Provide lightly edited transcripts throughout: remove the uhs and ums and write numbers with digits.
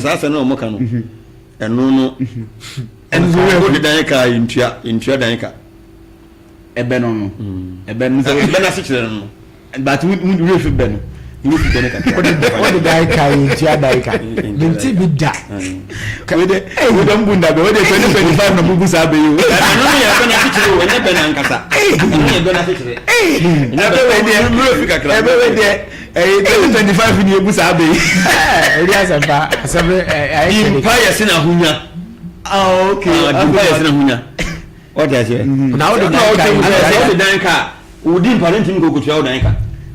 Sasa no mo kanu. Eno no. Eno the danka intua danka. Ebe no. Ebe no ebe na sikire no. But we refi be no. We refi danka. What the danka intua danka. Binti bida. We don bunda be we dey 2025 na bubu sa be you. Eno no ya be na sikire we be na nkasa. Eno ya be na sikire. Ebe we dey refi kakra. Ebe we dey 2025 ni ebu sa be. Eri asamba asabe Empire sina hunya. Ah okay. Empire sina hunya. What is it? Now the danka. Udi mpare ntimi kokotua danka.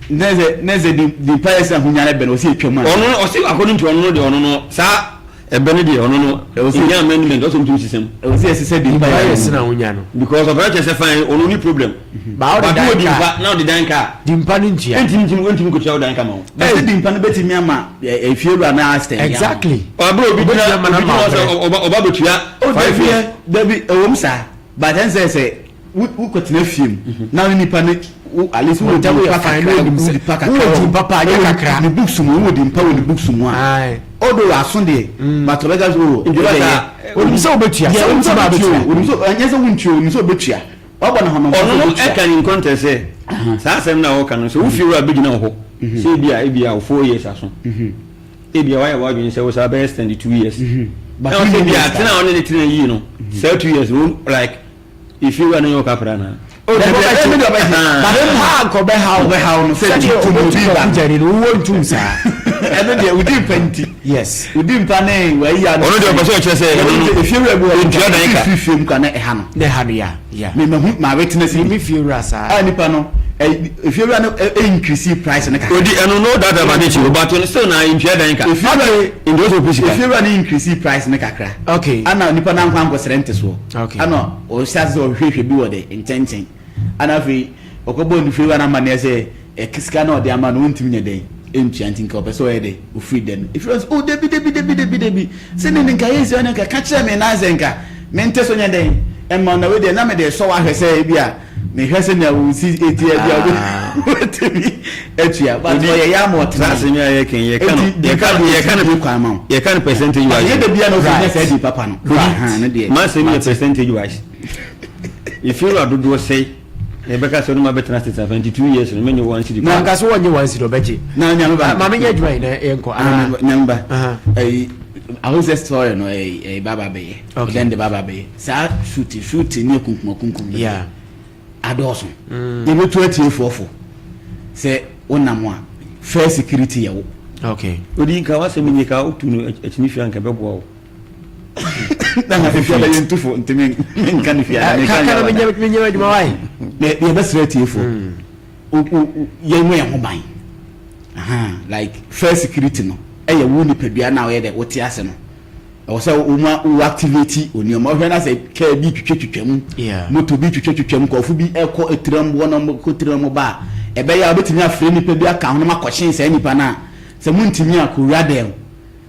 Neze the empire sina hunya na be no si etwema. Ono osi according to ono de ono no sa ebe ne de ono no osi amendment also mtu system. Osi say the empire sina hunya no. Because of that say fine ono ni problem. But now the danka. Dimpa ntia. Ntimi kotua danka ma. But the dimpa no betimi ama efielu na stand. Exactly. Oba obi na oba betua 5 years. Baby ewomsa. But then say we continue film. Now nipa ne at least we tell you fine the papa kakra. The books we the power the books mu a. Oduro asunde but obegas o. Onim so betua. Onim so betua. Onim so anyese wuntio onim so betua. Oba na hono. Ono e kan in contest say. Sa asem na wo kan so wo firu abegina ho. Say bia 4 years aso. Ebia why adwin say we say be extend 2 years. But we be at now only 3 years no. Say 2 years like if you run your capra na. Oh, but how no say to be back jari no won tum sa. Ebe dey we dey penti. Yes. We dey pane we ya no. Ono dey person che say if you regu we film ka na e ha no. Na ha no ya. Me ma witness me feel rasa. Ah nipa no if you run increase price na ka. Odi eno no that about it but you still na impia danka. If you run in those if you run increase price na kakra. Okay. Ana nipa na nkwa nkosrente so. Okay. Ana o sase o hwehwe bi wo de intention. Ana fi okobo ni fi wana mane say ekisika na o de ama no ntimi nye den. Enchanting ka opeso e de o free den. If you oh debi se ne nka yesi ona ka kire me na zenka. Me nte so nye den. E ma na we de na me de so wa hwese bia. Me hwese na wo si etia bia we etia but o ye ya mo trans nya ye kan percentage wise ye de bia no so say di papa no ha no de ma say me percentage wise if you are do say e beka so no ma better 72 years no me one city na nka so wonye one city obeje na Nyameba ma me nya dwai na enko Nyameba I was just story no baba be then the baba be sa shoot ni kunkum yeah adoso e be 2044 say wonam a fair security yawo okay odi nka wase me nika otu no etini fia nka bebo wo na na fia la yentufo ntimi nka ni fia na ka me nya adwuma wai be be straight yefo ye mu ya ho ban like fair security no eye wo ni padua na wo ye de wote ase no o say wo activity oni o ma hwe na say ka bi twetwetwam moto bi twetwetwam ko fu bi eko etiram wo no ko tiram ba ebe ya obetimi afre ni padua ka ho ma kwhyen say nipa na say muntimi akowura dem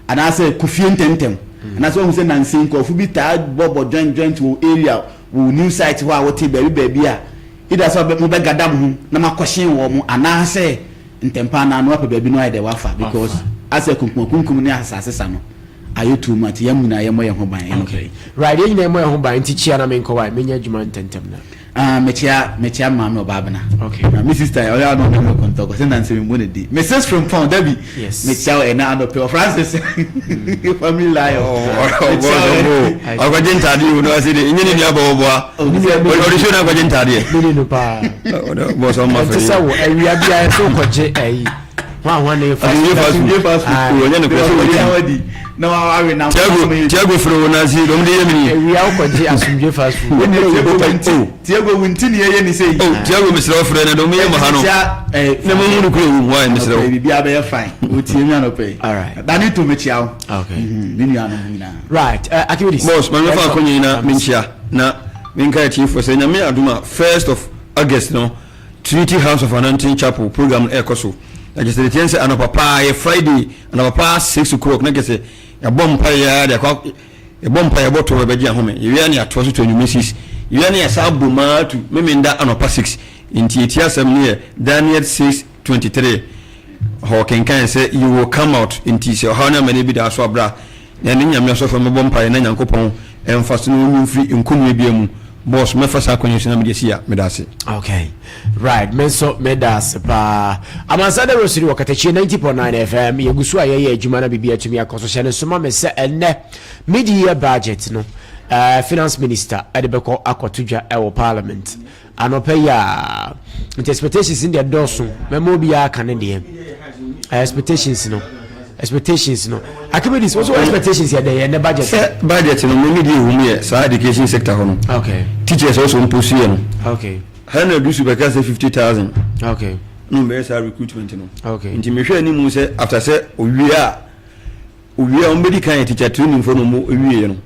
ana say kufie ntentem ana say wo say nansen ko fu bi ta bobo joint wo area wo new site wo a wote baby a ida so mo be gadam ho na ma kwhyen wo mo ana say ntempa na no apa baby no ide wafa because ase kunkum ni asase sa no ayo too much yamuna yemo ye ho ban okay right ye nyina yemo ye ho ban nti chia na menko wai menya adwuma ntentem na mechia mama obabana okay na my sister o ya no me kontoko se nan se me mone di message from phone Debbie yes mechia e na ando pe Francis family life agwaje ntade you know say de nyini ni abobo o show na agwaje ntade ni no pa bo so ma fe se wo awia bia so kwaje ayi wa na fast food onye no kwese no awe na Tiago fro na zi dom de yemini awia kwaje asumje fast food Tiago wintini ye ni say Tiago misra fro na dom ye mo ha no na mo mu kuro wu wa misra bia be fine o tie mi anope all right dani to mechia okay bini anu na right akiwidi boss man fa konyi na menchia na menka chief for say nyame aduma 1st of August no Trinity House of Anointing Chapel program ekoso I just the say anopapa Friday anopapa 6 o'clock na gese ya bompa ya de kwa e bompa ya boto we beji ahome ye na ato so to nyumesis ye na ya sabumatu memenda anopa 6 inti etiasem ne Daniel 6:23 how can say you will come out in TC or how many be that swabra and then you so from a bumpire and yankopon and fast no free in Kumibium boss Mefasa condition medasi. Okay, right. Menso medas pa Amansan de Rosary Katakyie 90.9 FM yegusu aye adwuma bibia tumi akoso hye soma me se enne mid-year budget no finance minister edebeko akotudwa e wo parliament anopa ya expectations in the dosun memo bia kan de expectations no activities also expectations here the budget no me dey hum here sa education sector hono. Okay, teachers also impossible no. Okay, 100 do super class 50,000. Okay, no be say recruitment no. Okay, nti me hwe ni mu say after say owie ombedi kan teacher training for no mo owie no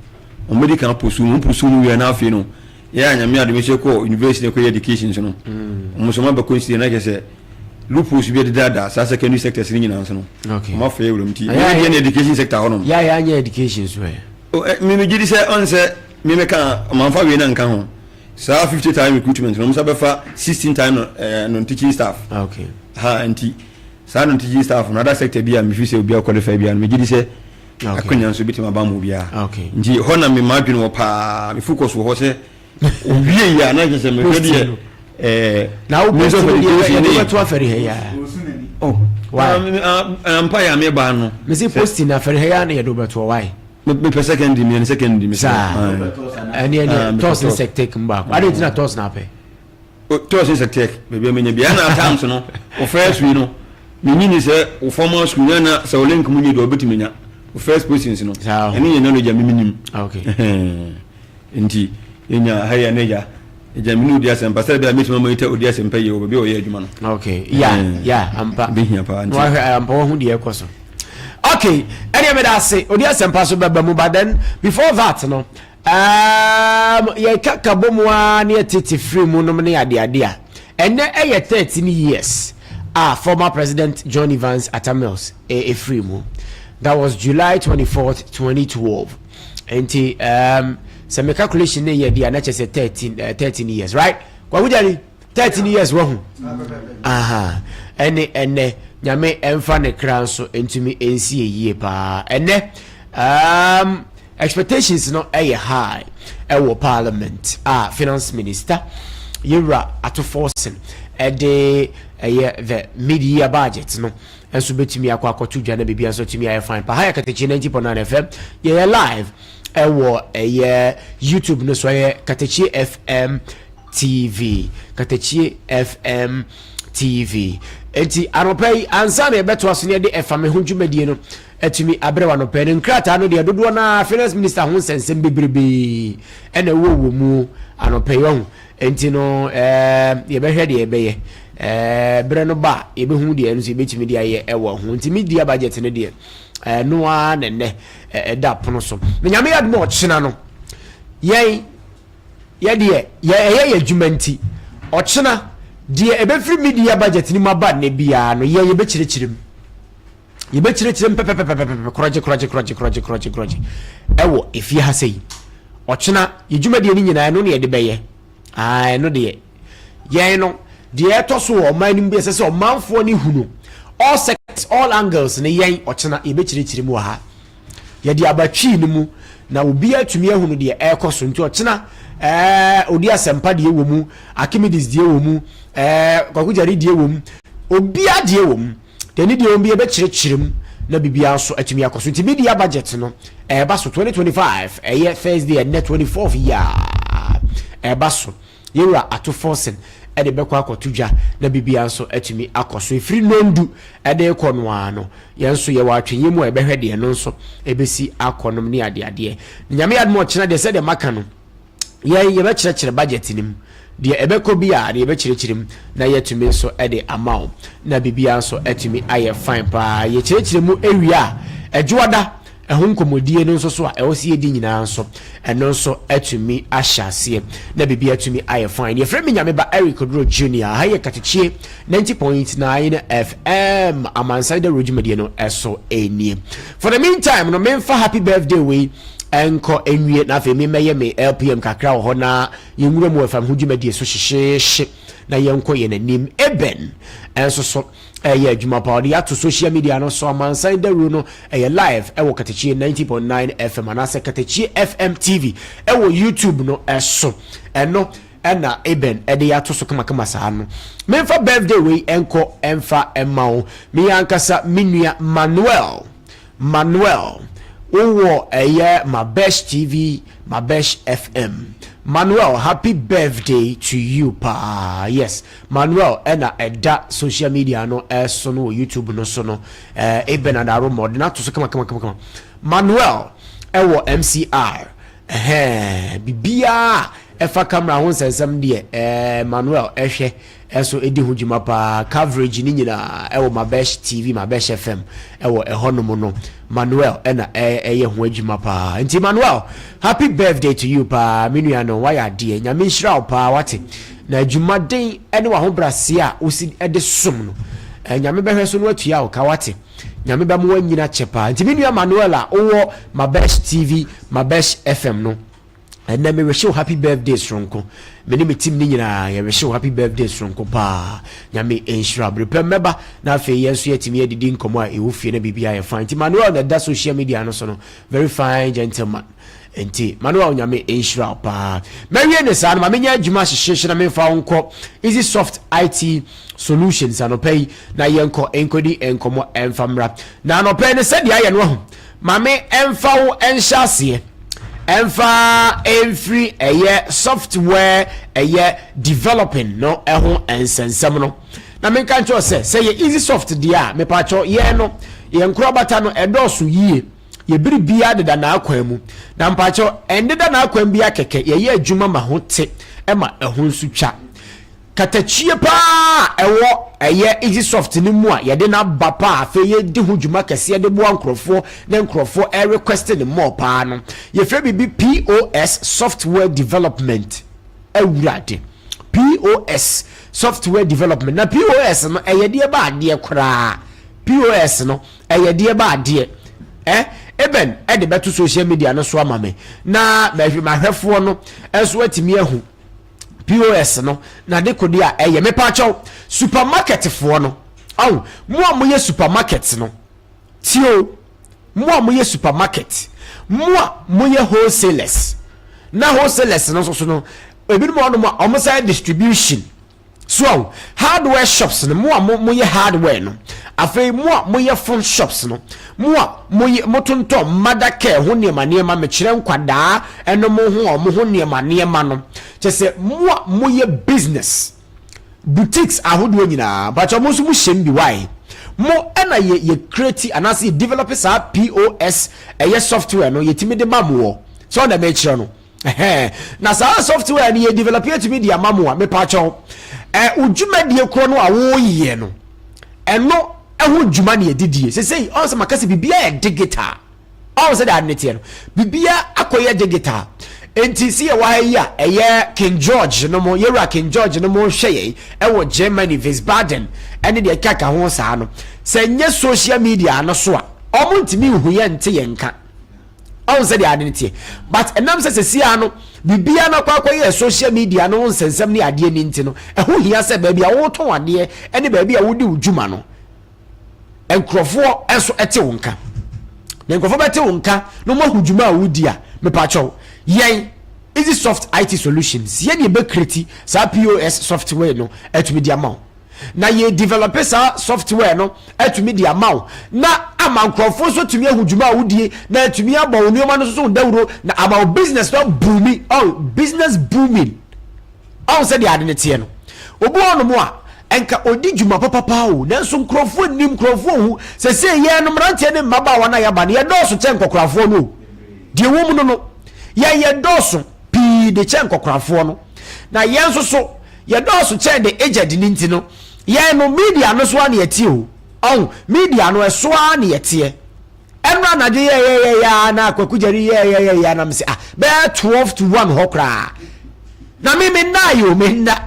ombedi kan pursue no na afi no ya nyame admission ko university ko education no mo so ma be consider na ke say lupus bi dada sa secondary sector sin nyina nso no. Okay, ma fa ewuram ti ya education sector hono ya nya education so me gidi say on say me ka man fa we na nka ho sa 50 time recruitment no mo sa be fa 16 time no teaching staff. Okay, ha anti sa no teaching staff no other sector bia me fi say obi qualify bia me gidi say akonya nso bitima ba mo bia. Okay, nji ho na me madwene wo pa me focus wo ho say owie ya na je say me hwede now we so we to aferi he ya. Oh, why empire me ba no me see posting aferi he ya na ye do beto why me per second me any toss in sector mba I don't na toss na pe toss in sector be me nya bia na times no o first we no me nyini say o formal school na say o link mu nyi do betimi nya o first positions no eni ye no no ja me minim. Okay, nti enya haya neja jaminu dia sempa say be meet mama ita odia sempa ye obi o ye adwuma no. Okay, yeah ampa be hia pa nti ampa wo hu de ekoso. Okay, any me da say odia sempa so beba mu, but then before that no ye kakabomwa ne tete free mu no ne ade a enne 13 years former president John Evans Atamils a free mu. That was July 24th 2012 and so my calculation ne ye dia na chese 13 years, right? Kwa hujali 13 years wo hu ene nyame emfa ne kran so entumi ensi eyie pa ene expectations no high wo parliament finance minister yura ato forcing the mid-year budget no enso betumi akwakotu dwa na bibia so tumi aye fine pa haya Katakyie 90.9 FM ye live ewo YouTube no so Katakyie FM TV Katakyie FM TV enti anopai ansa na beto aso ne de efame ho dwumadie no atumi abrewa no pe ne nkrata no de dodo na finance minister ho sensem bebrebe ena wo mu anopai ho enti no ye behwe de ye beye bre no ba ye behu de no so betumi de aye ewo ho enti media budget ne de no a ne da pono so nyame yad mo chena no ye de ye dwumanti o chena de ebe free media budget ni maba ne bia no ye be chirechirem pepe kroje ewo efie ha sei o chena ye dwumade ni nyina no ne ye de beye no de ye no de eto so o man ni bi se o manfo ni hunu all sectors all angles ne ye o chena ye be chirechirem wa ha ye de abatwi ni mu na obi atumi ahunu de ekoso nti o chena odi asempa de wo mu akimidis de wo mu kwakujari de wo mu obi ade wo mu de ni de obi e be chirechirem na bibia so atumi akoso nti media budget no ba so 2025 ye Thursday and 24th year ba so yewura ato forcing de bekwa akotudwa na bibia so atumi akoso efiri nondu de ekono ano yenso ye watwenye mu e behwe de no nso ebesi akonom ne ade nyame admo chena de se de maka no ye be chire budget nim de ebeko bia de be chire na yetumi so de amount na bibia so atumi aye fine pa ye chire mu ewia ejuada ehun komodie no nso so a ewosi edi nyina nso eno nso atumi ahyase na bibia atumi aye fine ye frame Nyameba Oduro Junior haye Katakyie 90.9 FM Amansan de Rojimedie no eso eni. For the meantime no memfa happy birthday we enko enwie na fe me meye me LPM kakra ho na yenwura mu afam hudwumadie so hyehye na yenko ye nanim eben enso so adwuma pa odi ato social media no so Amansan Dawuro no live e wo Katakyie 90.9 FM anase Katakyie FM TV e wo YouTube no so eno na eben ede ya to so kama saa no memfa birthday we enko emfa emma me yankasa minua Manuel wo my best TV my best FM Manuel, happy birthday to you pa. Yes, Manuel ena eda social media no so no YouTube no so no eben adaro mod na to so kama Manuel ewo MCR bibia efa camera ho sensem de Manuel ehwe eso edi hujuma pa coverage ni nyina ewo my best TV my best FM ewo ehonom no Manuel ena eye ho adwuma pa nti Manuel happy birthday to you pa menua no why ade nyame nhyira pa wate na adwuma den ene wa ho brase a osi ede som no nyame behwe so no atua o ka wate nyame ba mo wanyina chepa nti menua Manuel a owo my best TV my best FM no and then me wish you happy birthday stronko me ni me team ni nyina ye wish you happy birthday stronko pa nyame enhyira remember na afi yeso yetimi edidi nkomo a ewo fie na bibia ye fine Manuel na da social media no so no very fine gentleman enti Manuel nyame enhyira pa mewie ne sa no ma menya adwuma hyehye na me fa onko easy soft IT solutions anopay na yenko enkodi enkomo enfamra na anopay ne se dia ye no ho ma me emfa wo enhyase Enfa every software developing no eho ensensem no na me kan cho say ye easy soft dia me pa cho ye no ye nkro bata no edoso yie ye biri bia de na akwan mu na mpa cho ende da na akwan bia keke ye adwuma ma ho te ema eho nsu twa Katakyie pa ewo easy soft ni mu a ye de na ba pa afa ye di ho dwuma kese de bo ankrofo na nkrofo request ni mo pa no ye fe bibi POS software development awurade POS software development na POS no ye de ba ade kora POS no ye de ba ade eben de beto social media no so amame na mahwefo no enso atimi ahu POS no na de kodi a me pa chaw supermarket fo no mo amoye supermarket no tio mo amoye supermarket mo amoye wholesalers na wholesalers no so no ebi mo no mo say distribution so hardware shops no mo amoye hardware no afei mo amoye phone shops no mo tonto madake ho niema me kire nkwadaa eno mo ho niema no chese mo business boutiques ahodo nyina but mo so mo shem bi why mo ena ye create anase developers a POS software no yetimi de mamwo so na me kire no na sa software ni ye develop yetimi de mamwo me pa cho udwuma de kro no awo ye no eno eho dwuma ne edidie say on se makase bibia digital on se da netie no bibia akoye digital enti si wa ya King George no mo yera King George no mo hweye ewo Germany Wiesbaden ene de kaka ho saa no se nye social media no so a omuntimi hu ye nte ye nka on se da netie but enam se si ano bibia na kwakoye social media no nsensem ne ade ni nti no eho hia se ba bia wo ton ade ene ba bia wo di udwuma no enkrofo enso ete wonka na enkrofo bete wonka no mo hudwuma awudi a me pa cho yen easy soft IT solutions ye ne be create sa POS software no etumi dia maw na ye developer sa software no etumi dia maw na amankrofo so tumi hudwuma awudi na etumi abawo nioma no so Dawuro na about business no booming business booming say the identity no obu ono mo a enka odi dwuma papa o nanso nkrofo nim nkrofo hu se ye no mrantie ne maba wa na ya ba ne ye doso che nkokrafo no die wo mu no ye doso pi de che nkokrafo no na ye nso so ye doso che de aged ni nti no ye no media no so na ye tie o media no so na ye tie enra na de ye na kwakujari ye na mse be 12 to 1 hokra na me na yo me na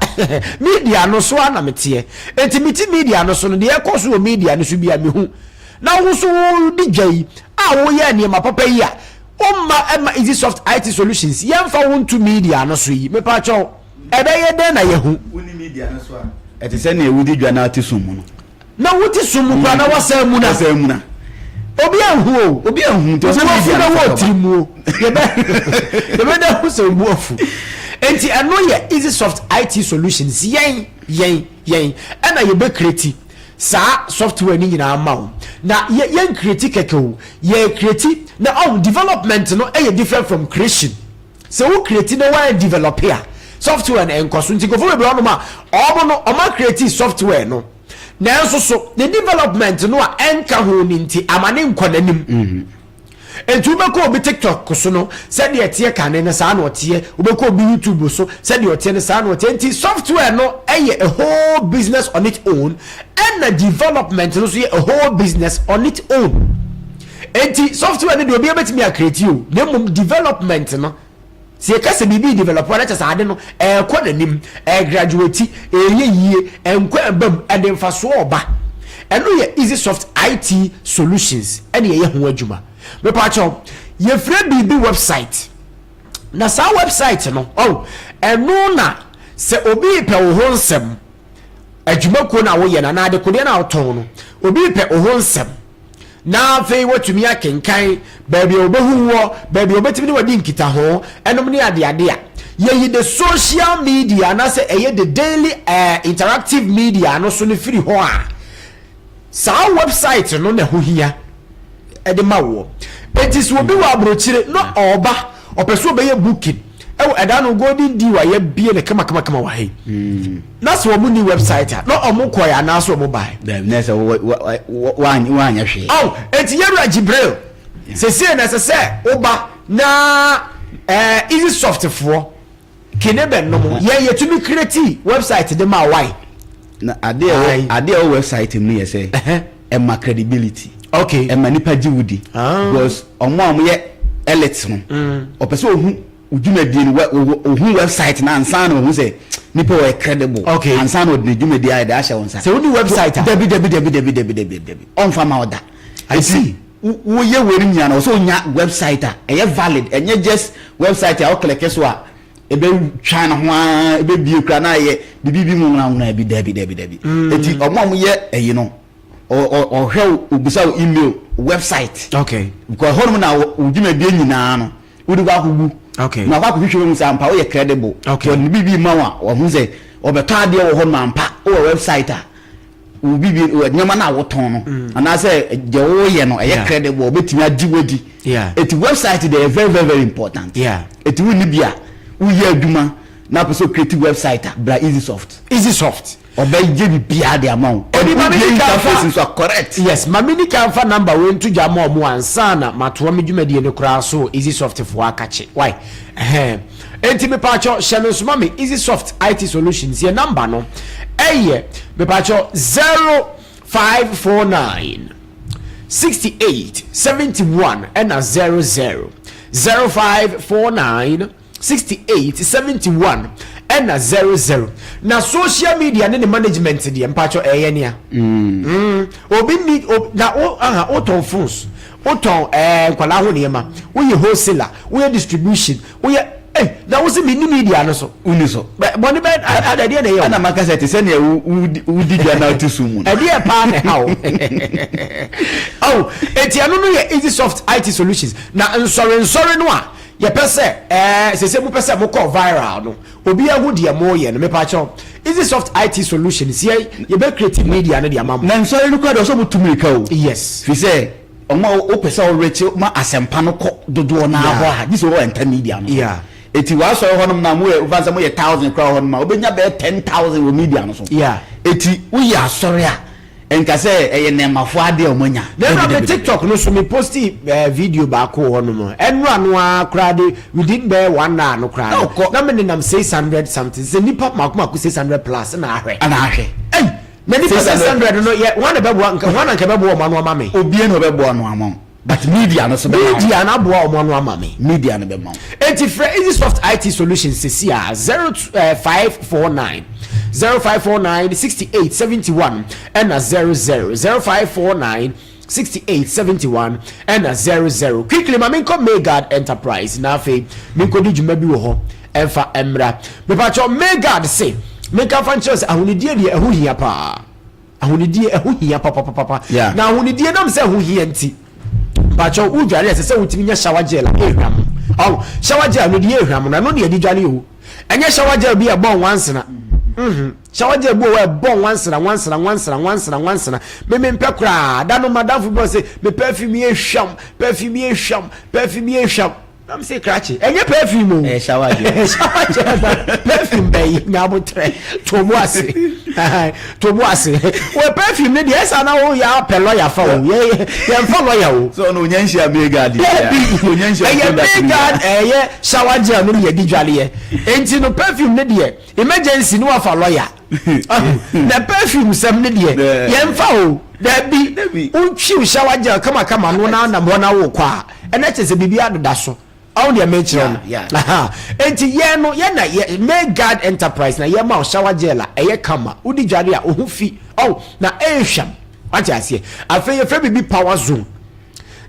media no so na metie entimiti media no so no de ekoso media no so bia me hu na wo so di dwai a wo ye ne ma papa yi a ema easy soft IT solutions yemfa won to media no so yi me pa cho ebe ye den na ye hu woni media no so a ete se na e wudi dwa na ati so mu no na wote sumu kwa na wasa mu na obi anhu to se media na wo trimu ye be da hu so buofu enti ano ye easy soft IT solutions yen ana ye be create sa software ni nyina ma na yen create keke ye create na development no e different from creation so who create no one developer software na enkoso nti go for be no ma omo create software no na so the development no a enka ho ni nti amane nkɔnanim entu be ko obi TikTok so no said the tie kan ne sa na otie obi ko obi YouTube so said the otie ne sa na otie nti software no a whole business on its own and the development no so a whole business on its own enti software ne de obi betimi a create you na mum development no se ka se bibi developer na chasa ade no ko nanim graduate yie enko abam ade mfaso oba eno ye easy soft IT solutions ene ye ho adwuma me pa cho ye free bibi website na sa website no eno na se obi pe wo ho nsem adwuma ko na wo ye na ade ko de na oton no obi pe wo ho nsem na fei watumi akenkan baby obehu wo baby obetimi ne wadi nkita ho enom ne ade a ye the social media na say the daily interactive media no so ne firi ho a sa website no na ho hia de ma wo etis wo bi wa abrochire no oba opeso be ye booking eda no golden deal ye bie ne kama wa he na so mo ni website no omo koya na so mo buy na say wa anya hwe eti yera Jibril se na se oba na easy soft for kinebe no mo ye to create website de ma why na ade o website mu ye say ma credibility okay ma nipa jiwudi because omo ye elite no opeso ohu udwumadi ni ohu website na ansan no hu say nipa we credible ansan no de dwumadi ai da ahya wonsa say uni website www on fama oda I see wo ye wori nya na so nya website a valid enye just website a o click so a ebe twa na ho a ebe bie kra na ye bibi mu na bi dabi eti omom ye eyi no o hwe obusa email website okay because honum na udwumadi nyina no wodi ba kugu okay na ba kuhwe mu sampa wo ye credible okay bibi ma wa ho say obeto ade wo ho mampa o website a bibi nyama na woton no ana say je wo ye no ye credible obetimi ajiwodi eti website dey very very important eti wo ni bia wo ye adwuma na person creative website bra easy soft obey je bia de amount odi mamini interface so correct yes mamini kan fa number we ntu jama omo ansana matoa medwumadie ne kura so easy soft fo akache why enti me pacho shano suma me easy soft IT solutions ye number no me pacho 0549 68 71 and a 00 0549 68 71 and a 00 na social media ne management de mpacho nia obi need na o ton phones o ton kwala ho ne ma wo ye wholesaler wo ye distribution wo ye na wo se mini media no so uni so boni be adade na ye ana makasa te se na udi dia na otusumu ade e pa ne how eti anu no ye easy soft IT solutions na nsore no a ye pese se mu pese mo call viral no obi ahu de mo ye no me pa cho easy soft IT solutions ye be creative media no de amam na nsore no kwa do so mutumika o yes fi say omo o pese o reach ma asempa no ko dodo na ho ha this o enter media no eti wa so honum na mo e uvanza mo ye 1000 kwa honum ma obenya be 10000 wo media no so eti wo ya asore a enka say eye nemafo ade o monya na be TikTok no so me posti video ba ko honum enu anu akra de within be 1 hour no kra na me nam 600 something se nipa makoma ku 600 plus na ahwe na nipa 600 no ye one be bo nka one nka be bo ma no ama me obi no be bo no ama but media no so media na bo o no ama me media no be ma enti easy soft IT solutions se sia 0549 0549 68 71 and a 00 0549 68 71 and a 00 quickly ma men come Megad Enterprise na fe men ko di juma bi wo ho emfa emra me pa cho Megad say make a franchise ahunidie de ahu hia pa ahonidie eho hia papa yeah. na ahonidie nam se eho hia nti bacho udware se wutimi nya shower gel ehwam shower gel no die ehwam na no ne adi dware o enye shower gel bi e bon once na shower gel bo we bon once na me mpe kra da no madam fu bo se me perfume ehwam I'm say cratchy. And your perfume, shower perfume bay, Nabotre, Tomoase. Well, perfume, yes, I know you are per lawyer for follow. So no Yansha Megad, shower gel, no, you did jolly. Ain't you no perfume, Lydia? Emergency, no for lawyer. The perfume, some Lydia, Yan foul. There be, you shower gel, come on, one hour, and that is a baby out of that. All the mention, and no, May God Enterprise, na yama shower gel, kama, udi jaria, uhufi, na sham. What I say, I feel your be power zone.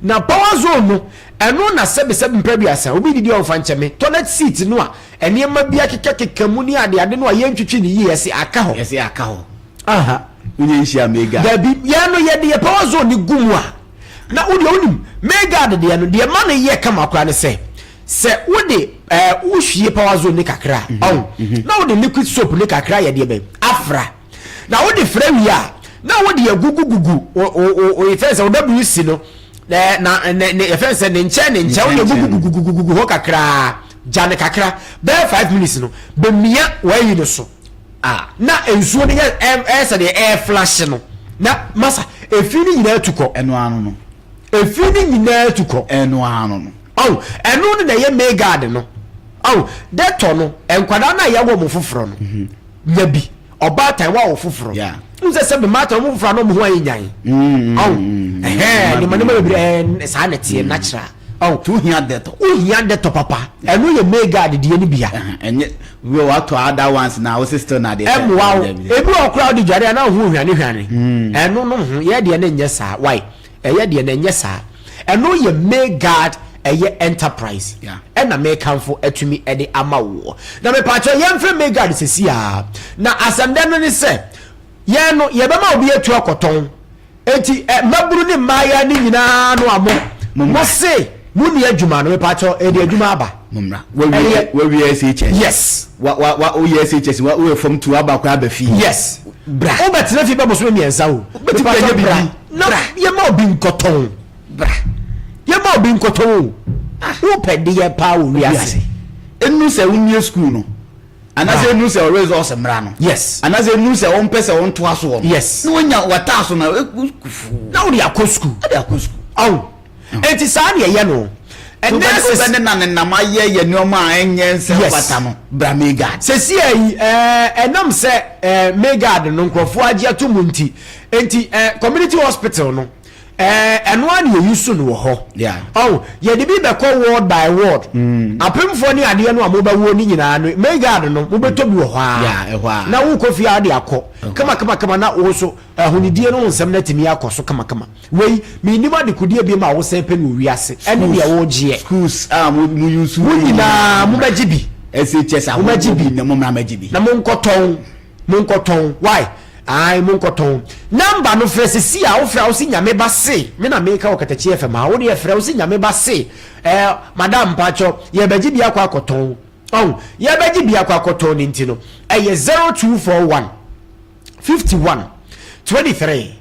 Na power zone, no, and no, na 7 previous, ubi di on fanchame, toilet seat, no, and yama be a kamunia, the adeno, yen to chin, yes, a cow, Unisha Mega. There be yano yet the power zone, the gumwa. Na udi May God, the money ye come up and say. Se wode uhwie power zone ne kakra na wode liquid soap ne kakra ye de be afra na wode fra wi a na wode agugugugu o ifense wo WC no na ifense ne nche wode agugugugu ho kakra jane kakra be 5 minutes no be mia wayi no so na ensuo ne se de air flash no na masa efini nyina tuko eno anu no efini nyina tuko eno anu no enu na ye May God no deto no enkwada na ye wo mo foforo no nya bi oba tan wa wo foforo nse se be mata mo foforo no mo ho anyan ni manema be sa na tie natural tu hia deto papa enu ye May God de ni bia enye we wa to other ones na wo sister na de wow ebi o crowd jare na ho hwane enu no ho ye de na nye sa why ye de na nye sa enu ye May God eye enterprise na me kanfo atumi e de amawo na me pacho yemfre May God sesi a na asande no ni se ye no ye be ma obi atu akoton enti maburu ni maya ni nyina no amo mo se mu ni adwuma no me pacho e de adwuma aba mumra we SHS yes wa o SHS wa o from to aba kwa ba fi yes bra o betina fi be mo so mi ensa o betina ye bra na ye ma obi nkoton bra yema obi nkoto wo pede ye pa wo wiase enu se unye school no anase enu se results mra no yes anase enu se won pese won to aso won yes no nya wata so na na wo ya ko school enti sa na ye no and then na maye ye nyoma enye nse wata no bra May God sesi ayi enam se May God no nkrofo agi atomunti enti community hospital no one you use no ho ye de bi be call word by word apemfo ni ade no amoba wo ni nyina no May God no mo beto bi wo ha na wo kofi ade akọ kama na wo so ahunidie no nsem na timi akoso kama wei mi ni ma de kudie bi ma wo se pe no wiase ene dia wo gie schools mu use wo nyina mo bagibi SHS mo bagibi na mo ma bagibi na mo nkoton why ai munkoton number no frese si a wo fra wo si Nyameba se me na meka wo Katakyie FM a wo de fra wo si Nyameba se madam pacho ye baji bia kwa akoton ye baji bia kwa akoton ni ntino eye 0241 51 23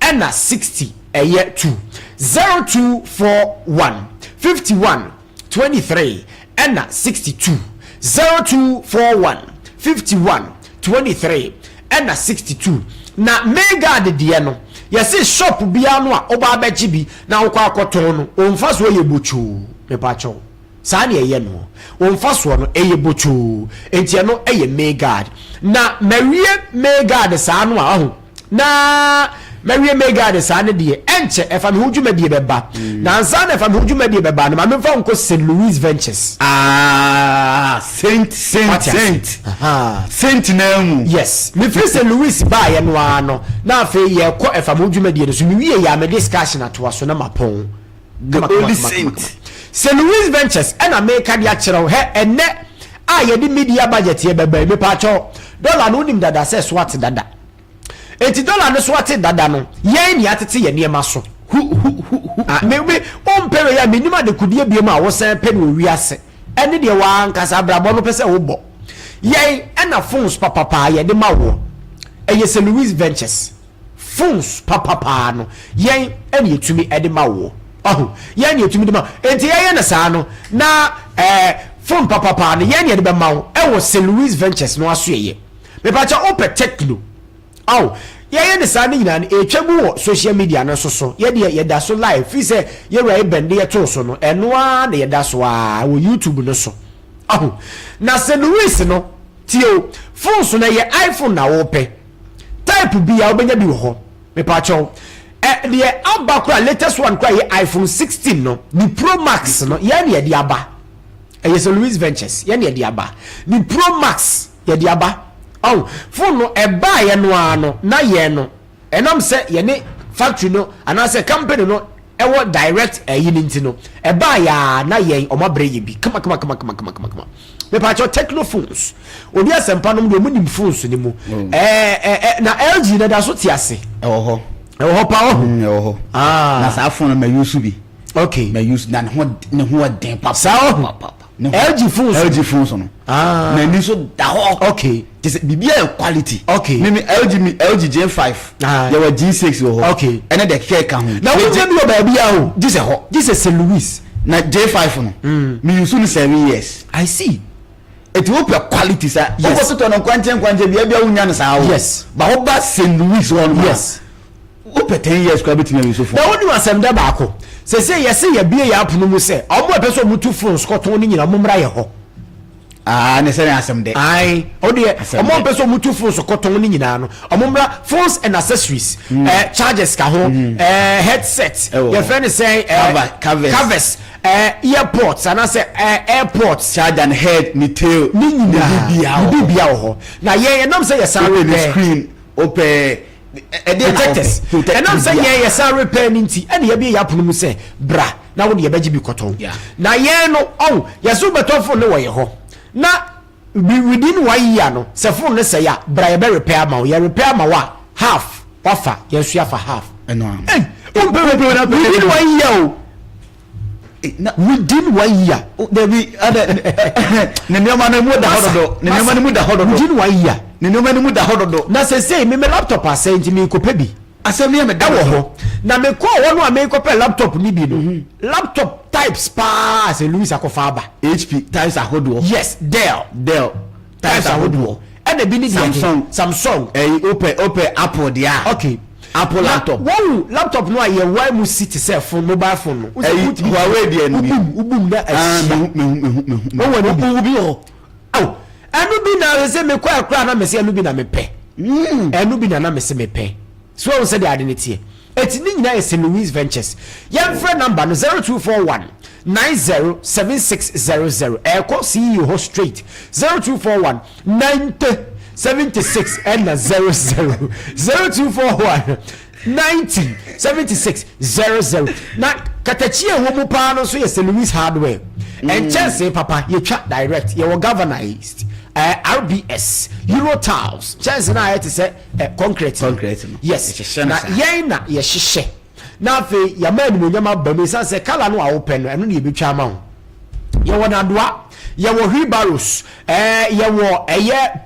and 60 eye 2 0241 51 23 and 62 0241 51 23 and 62 na May God de no yesi shop bia no a oba abachi bi na wo kwa akoton no omfa so ye bochu me pacho sa na ye no omfa so no eye bochu enti no eye May God na mawie May God sa no a ho na mawie May God sa ne de enche efa me hudwuma de beba na ansa na efa me hudwuma de beba na me fa nko St. Louis Ventures Saint name yes me free St. Louis ba ye no ano na afa ye ko efa me hudwuma de so me wie ya me discussion ato so na mapon St. Louis Ventures and America dia kire he ene a ye di media budget ye beba me pa cho dollar no nim dada se swat dada $80 no so ate dada no yen ni atete ye niema so me on pere ya minima de kudie biem a wo san pe no wi ase ene de wa nkasa brabo no pese wo bo yen ena phones papa ye de ma wo eye se Louis Ventures phones papa no yen ene yetumi e de ma wo yen yetumi de ma enti yen na sa no na phone papa no yen ye de be ma wo e wo se Louis Ventures no aso ye me pa cha ope techno ye ne sa ne nyina ne etwabu wo social media no so ye da so live fi se ye rai bende ye to so no eno a ne ye da so a wo YouTube no so na se Louis no tio phone so na ye iPhone na wo pe type bi ya obenya bi ho me pa cha the abakura latest one kwa ye iPhone 16 no the Pro Max no ye ne ye di aba ye Louis Ventures ye ne ye di aba the Pro Max ye di aba phone no eba ye no ano na ye no enam se ye ne factory no ana se company no ewo direct yinti no eba ya na ye omabre ye bi kama me pa cho techno phones obi asempa no mo nim phones ni mu na LG na da so tiase ewo ho pa na sa phone ma use bi okay ma use na ne ho den papa papa LG phones no na ni so da ho okay just bibia quality okay me LG J5 there were G6 ho okay ene de keka ho na we je bi o ba bia ho this is Louis na J5 no me use no 7 years I see it will be quality sir yes so to no kwanje bia unya no sa ho yes ba ho ba St. Louis one yes open 10 years kwa betimi use phone na woni wasem da ba ko se ye bie ya apono mu se omo e so mutu phones ko ton ni nyina momra ye ho ne se asem de ai odi omo pe so mutu phones ko ton ni nyina no omomra phones and accessories chargers ka ho headset your friend is say covers earpods and I say airpods charge and head ni tail ni nyina bibia ho na ye nam say yes screen open protectors and I'm saying yes repair ninti and ye be ya pono mu say bra na wo de ye beji bi koton na ye no yes beto phone no wo ye ho na within 1 year no se phone ne say ya bra ye be repair ma ye repair ma wa half offer ye so ya for half eno within 1 year within 1 year there be other ne nyama na mu da hododo ne nyama na mu da hododo within 1 year ne nyama na mu da hododo na say me laptop asenti me ko pebi asem ye me da ho na me ko wono a me ko pe laptop ni bi no laptop types pa say Louis akofa aba HP types ahodo yes Dell types ahodo and the bi ni Samsung open Apple dia okay Apple laptop one laptop no aye why mu sit say phone mobile phone no Huawei dia no ubum na me woni bi ho anu bi na se me kwa akra na me se anu bi na me pe anu bi na me se me pe so on say the identity eti ni nyina is Louis Ventures your friend number no 0241 907600 call CEO ho straight 0241 9076 and 00 0241 907600 na Katakyie wo mu pa no so yes Louis hardware and chance papa you chat direct you galvanized RBS Euro tiles chance na it say concrete yes na yen na ye hihye na fe ya man mu nyama ba me say kala no a wo pen no eno na ye betwa ma ho ye wo na doa ye wo wheelbarrows ye wo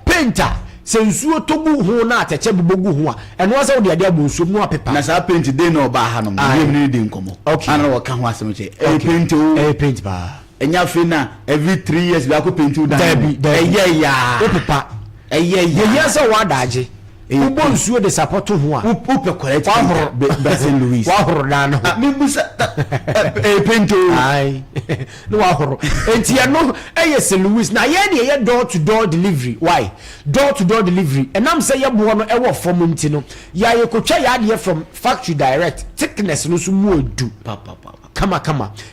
painter sensuo togu ho na ateche bubogu ho a eno say wo de ade abonso mu apepa na sa paint dey no ba ha no me dey nkomo ana wo ka ho asem che paint ba enya fe na every 3 years we go paint you down ya opepa ye so wa daje ubo nsuo de support ho a upe correct St. Louis wa horo na no me busa paint ai no wa horo enti no St. Louis na ye ne ye door to door delivery why door to door delivery enam say ye bo no wo form nti no ya ye kotwa ya de from factory direct thickness no so mu odu kama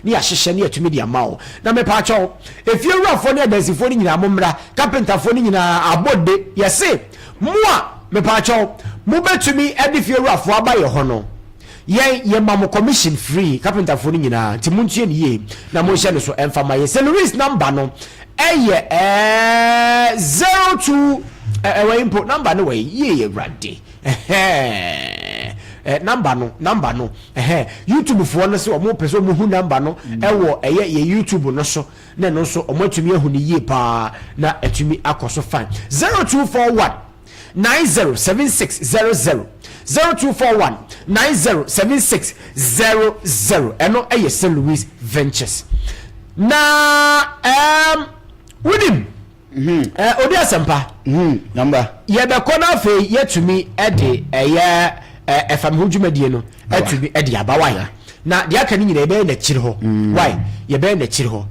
ni ahihye ni atumi dia mawo na me pa acho if you run for ni adasifo ni nyina momra carpenter fo ni nyina abode yese moa me pa acho mo betumi edifie ruafo aba ye ho no ye mamo commission free carpenter fo ni nyina ti muntie ni ye na mo hye ne so emfa ma ye St. Louis number no eye 02 we import number no way ye ready number no YouTube for no so mo person mo hu number no wo ye YouTube no so na no so omotumi ahu ni ye pa na atumi akoso fine 0241 907600 0241 907600 eno eye St. Louis Ventures na winim odi asempa number ye be kona fe yetumi ede eye efam hudwumadie no atumi ede abawaya na de aka ni nyina ebe na kire ho why ye be na kire ho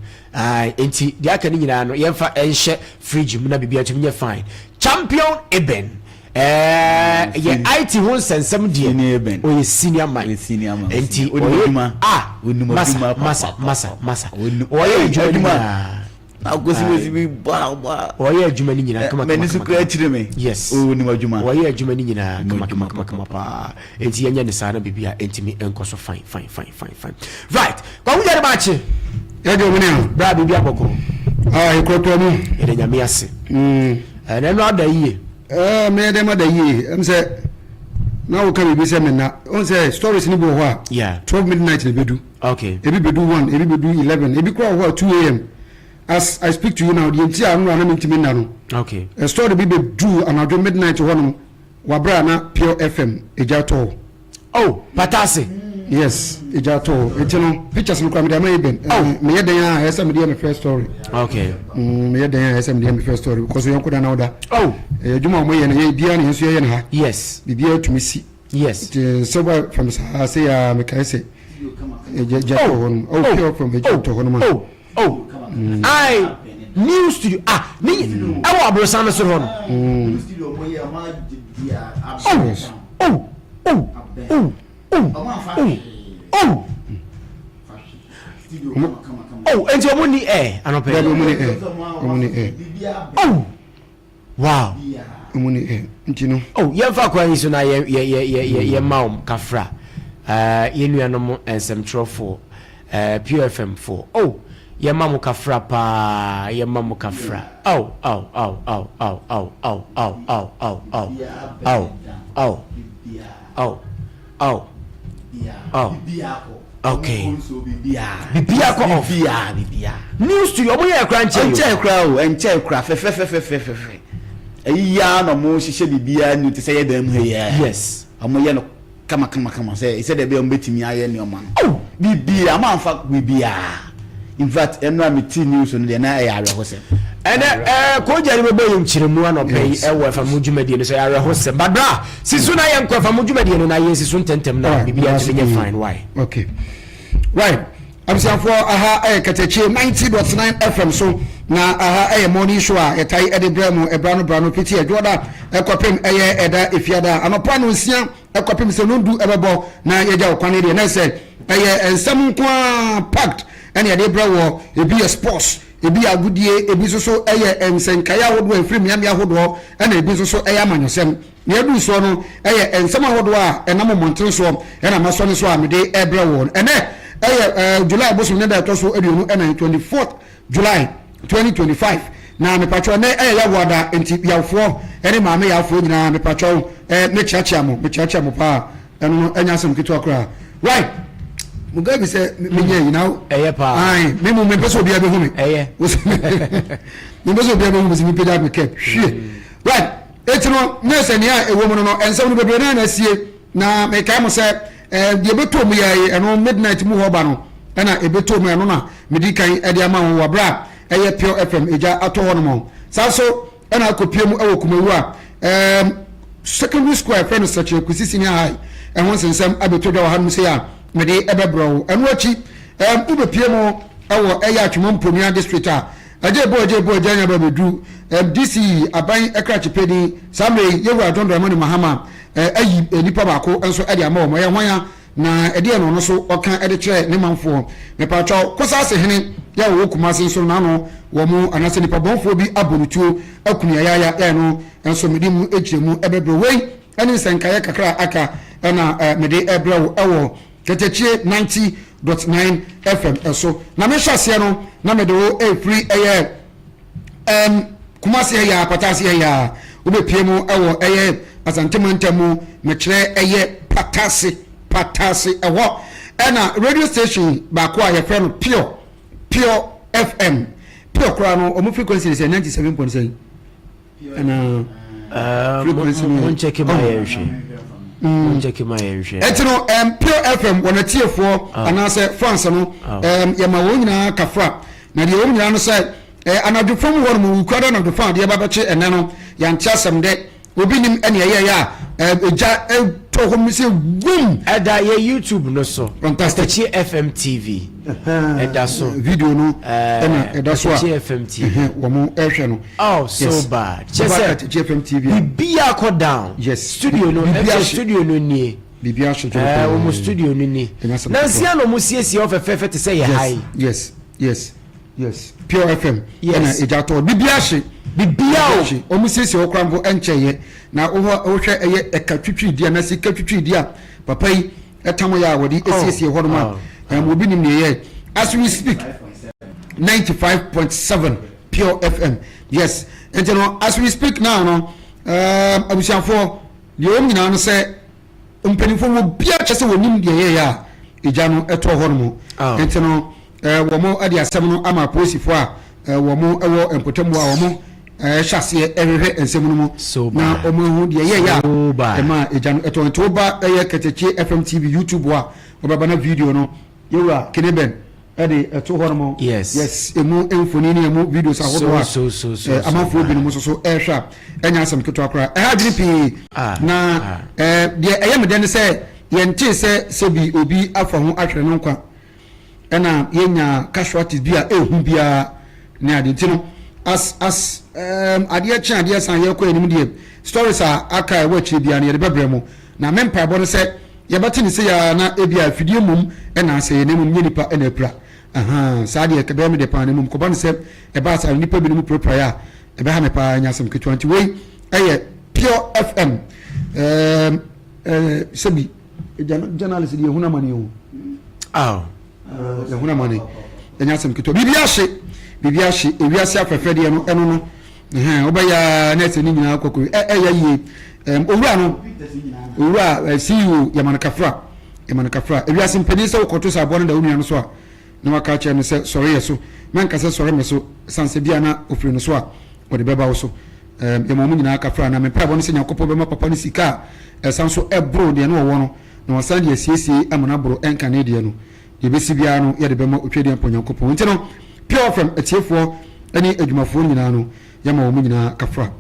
enti de aka ni nyina no ye fa enhye fridge mu na bibia atumi nye fine champion eben ye IT won sensem die o ye senior man enti onima masa o ye adwuma agosi we ba o ye adwuma ni nyina kama meni su kra chire me yes o ni adwuma o ye adwuma ni nyina kama pa enti yenya ne sana bibia enti mi enkoso fine right kwa wuya ba chi ya de woni bra bibia boko ikoto mu ede nyame ase na no ada yie me dem ada yie am say na wo kan bi say me na on say stories ni bo ho a 12 midnight le bedu okay ebi bedu 1 ebi bedu 11 ebi kwa ho 2 am as I speak to you now the entire anu na mentimi na no okay a story bi bedu anadwo midnight ho no wa bra na Pure FM ejato patase yes ejato etino pictures no kwa me dem eben me yeden a esa me dey first story okay me yeden a esa me dey first story because you koda na oda juma mo ye na ye bia na yesu ye na ha yes bibia tumi si yes so ba from say ya me kai say ejato ho no Pure from ejato ho no ma I new studio ni awo abrosan so ho no new studio mo ye ma dia enti omuni anope omuni wow omuni ntino ye fa kwa yiso na ye maum kafra ye nuanom ensem trofo Pure FM 4 ye mamu kafra pa ye mamu kafra okay bibia ko bibia news to your boy enche kra fe eya no mo hihye bibia nu te say ye dem he yes amo ye no kama say e say de be am betimi aye ne oma no bibia ma fa bibia in fact eno amiti news no de na ya arehose ene ko jari bebe yim chiremu anope wo fa mudwumadie no so ya arehose badra sisu na ye nkwa fa mudwumadie no na ye sisu ntentem na bibia twenye fine why okay right I'm saying for Katakyie 90.9 FM so na morning show etai edebremu ebrano piti ejoda ekopem eda efiada anopa no nsia ekopem se nondu ebebo na yeja okwane de na se ensam kwa packed ene edebrewo ebi sports ebi agudie ebi so ensenkaya hodo efrim yam ya hodo ene ebi so amanyosem na edu so no ensam hodo a enam monten so ena maso ne so amede ebrewo ene July bosom ne da to so aduonu ena 24th July 2025 na me patro na ya wada enti yawfo ene maame yawfo nyina me patro me chiachia mo pa eno enya asem kitu akra right mugabe se menye nyina pa ai me mo me peso bia be hu me me peso bia be hu me se me peda me ke hwe right etino nese ne a ewo mu no ensem no bebre na sie na me kai mo se de beto mu ya eno midnight mu ho ba no na ebeto mu eno na medikan e de ama ho wa bra Pure FM eja ato ho no mo saso na akopie mu ewo kumawu a secondary school friend search ekusi senior high won sensem abeto da ha no se ya me de ebebro eno achi ubepie mu ewo eya atwemo mpomia district a ajebo janya ba bedu DC aban ekrachipedi samre yewu adondo amani mahama ayi nipa bako enso ede ama o ye hwan na ede no so oka ede kire ne manfo me pacho kosa se hene ya wo kuma se so na no wo mu anase nipa bonfo bi abonutuo akunia ya no enso medi mu ejiremu ebebro wei ene senkaye kakra aka na mede ebro ewo Katakyie 90.9 FM so na me hwase no na mede wo free kuma se ya patase ya wobepie mu ewo eye asantemantamu mekire eye patase ewo ena radio station ba ko aye frɛ no pure FM pure kora no omu frequency is 97.7 ena frequency mon check my area check my area etino pure FM wona tiefo anase France no yema wo nyina kafra na de wo nyina no say anadwo fam wo mu kwada na do fa de ba che ene no ya ntiasem de obi nim ene ye ya eja to ho mi se boom eda ye YouTube no so Katakyie FM TV eda so video no ena eda so Katakyie FM TV wo mu ehwe no oh so yes. Bad Katakyie FM TV bibia ko down yes studio no studio no nie bibia so wo mu studio no nie na sia no mu siesie ofefefe te say high yes pure FM ena eja to bibia o mu siesie o krambo encheye na wo hwe eye ekatwitwi dia na sika twitwi dia papa yi etamo ya wodi esiesie ho no ma obi nim ne ye as we speak 95.7 pure FM yes and you know as we speak now no abusiafo de o nyina no se mpenifo mo bia chese wonim de ye ya eja no eto ho no mo and you know wo mo ade asem no ama posifo a wo mo ewo empotamu a wo mo hyase ehwe ensem no mo na o mo hu de ye ya ema eja no eto nto ba eye Katakyie FM TV YouTube wa obaba na video no yewura keneben ade eto ho no mo yes emu emfoni ni emu videos ahodo a amafo bi no mo so ehwa enya asem keto akora ha diripi na de eye me den se yente se bi obi afa ho ahwe no nkwa ena yenya casualties bia ehu bia ne ade tino as ade achi ade san ye ko enim de stories aka e wachi bia ne de bebremu na mempa bo se ye bati ni se ya na ebia fidie mum ena se ye nemum nipa ena pra sa de ke be me de pa ne mum ko ban se e ba sa nipa bi mu propra ya e be ha me pa nya sam ke 20 wey eye pure FM sebi journalist de huna mani o huna mani enya sam ke to bibiashi ewiase afefe de no eno no obaya na se ni nyina kokoro eya yie owura CEO yamanakafra ewiase mpeni se ukoto sa abo no da onua no so a na waka che no se sore yeso menka se sore me so sanse bia na ofiri no so a ode beba wo so yamamu nyina kafra na me pa abo no se nyakopo be ma papa no sika sanso ebro de no wo no na wasan de asiesie amana bro enka ne de no ye besi bia no ye de be ma otwe de mponyakopo nti no pure from etiefo ani adwumafo nyina no yama wo nyina kafra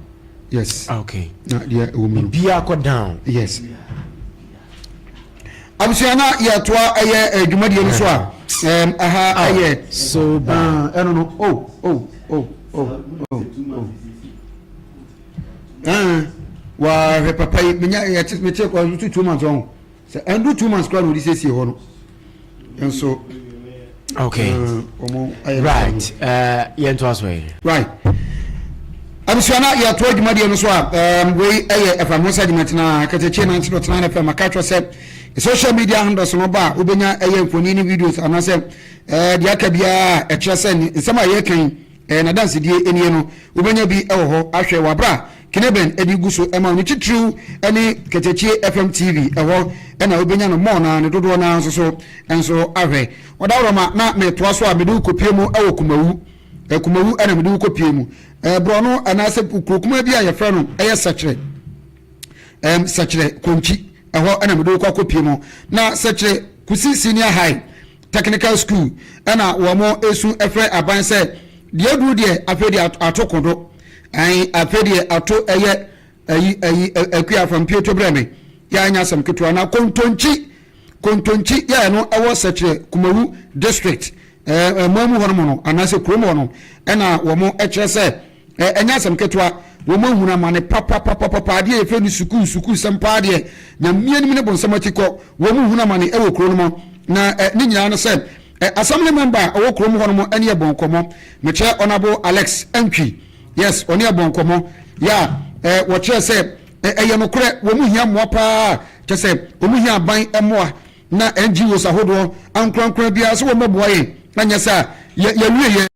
yes okay na dia wo mu bia ko down yes abusiana ya toa eye adwumadie no so a aha aye so ba eno no wa papa menya ya mete ko 2 months on se endu 2 months kwa no disesi ho no enso okay right yento aswe right abisuana ya to adwumade no so a we eye efamosa dimatina Katakyie 90.9 FM akatwa se social media handles no ba obenya eye mfoni ni videos anase de akabia e kire se nsema ye kan na dance die enie no obenya bi ewo ho ahwe wabra kineben edi guso ema ni titru eni Katakyie FM TV ewo ena obenya no mo na ne dodo na nso enso ahwe Dawuro ma na me toa so a me du kopie mu ewo kumawu ena me du kopie mu bro no anase kokuma bi a ye fra no eye sachre sachre konchi eho ena me du kopie mu na sachre kusi senior high technical school ena wo mo esu efre aban se de adu de afedi atokodo afedi ato eye akua from Pieto Breme ya anya sam ketua na kontonchi ya no ewo sachre kumawu district mamu hono no anase kromo hono ena wo mo ekire se enya sam ketua wo mo huna mane papa de efe ni suku sempa de na mianim ne bonsam atiko wo mo huna mane ewo krono mo na ni nyina no se assembly member ewo kromo hono mo ene bonkomo meche honorable Alex Ntwi yes oni bonkomo ya wo kire se eye no kure wo mo hia mo pa kire se wo mo hia ban emoa na NGOs ahodo ankrankran bia so wo meboa ye na nyasa ya luye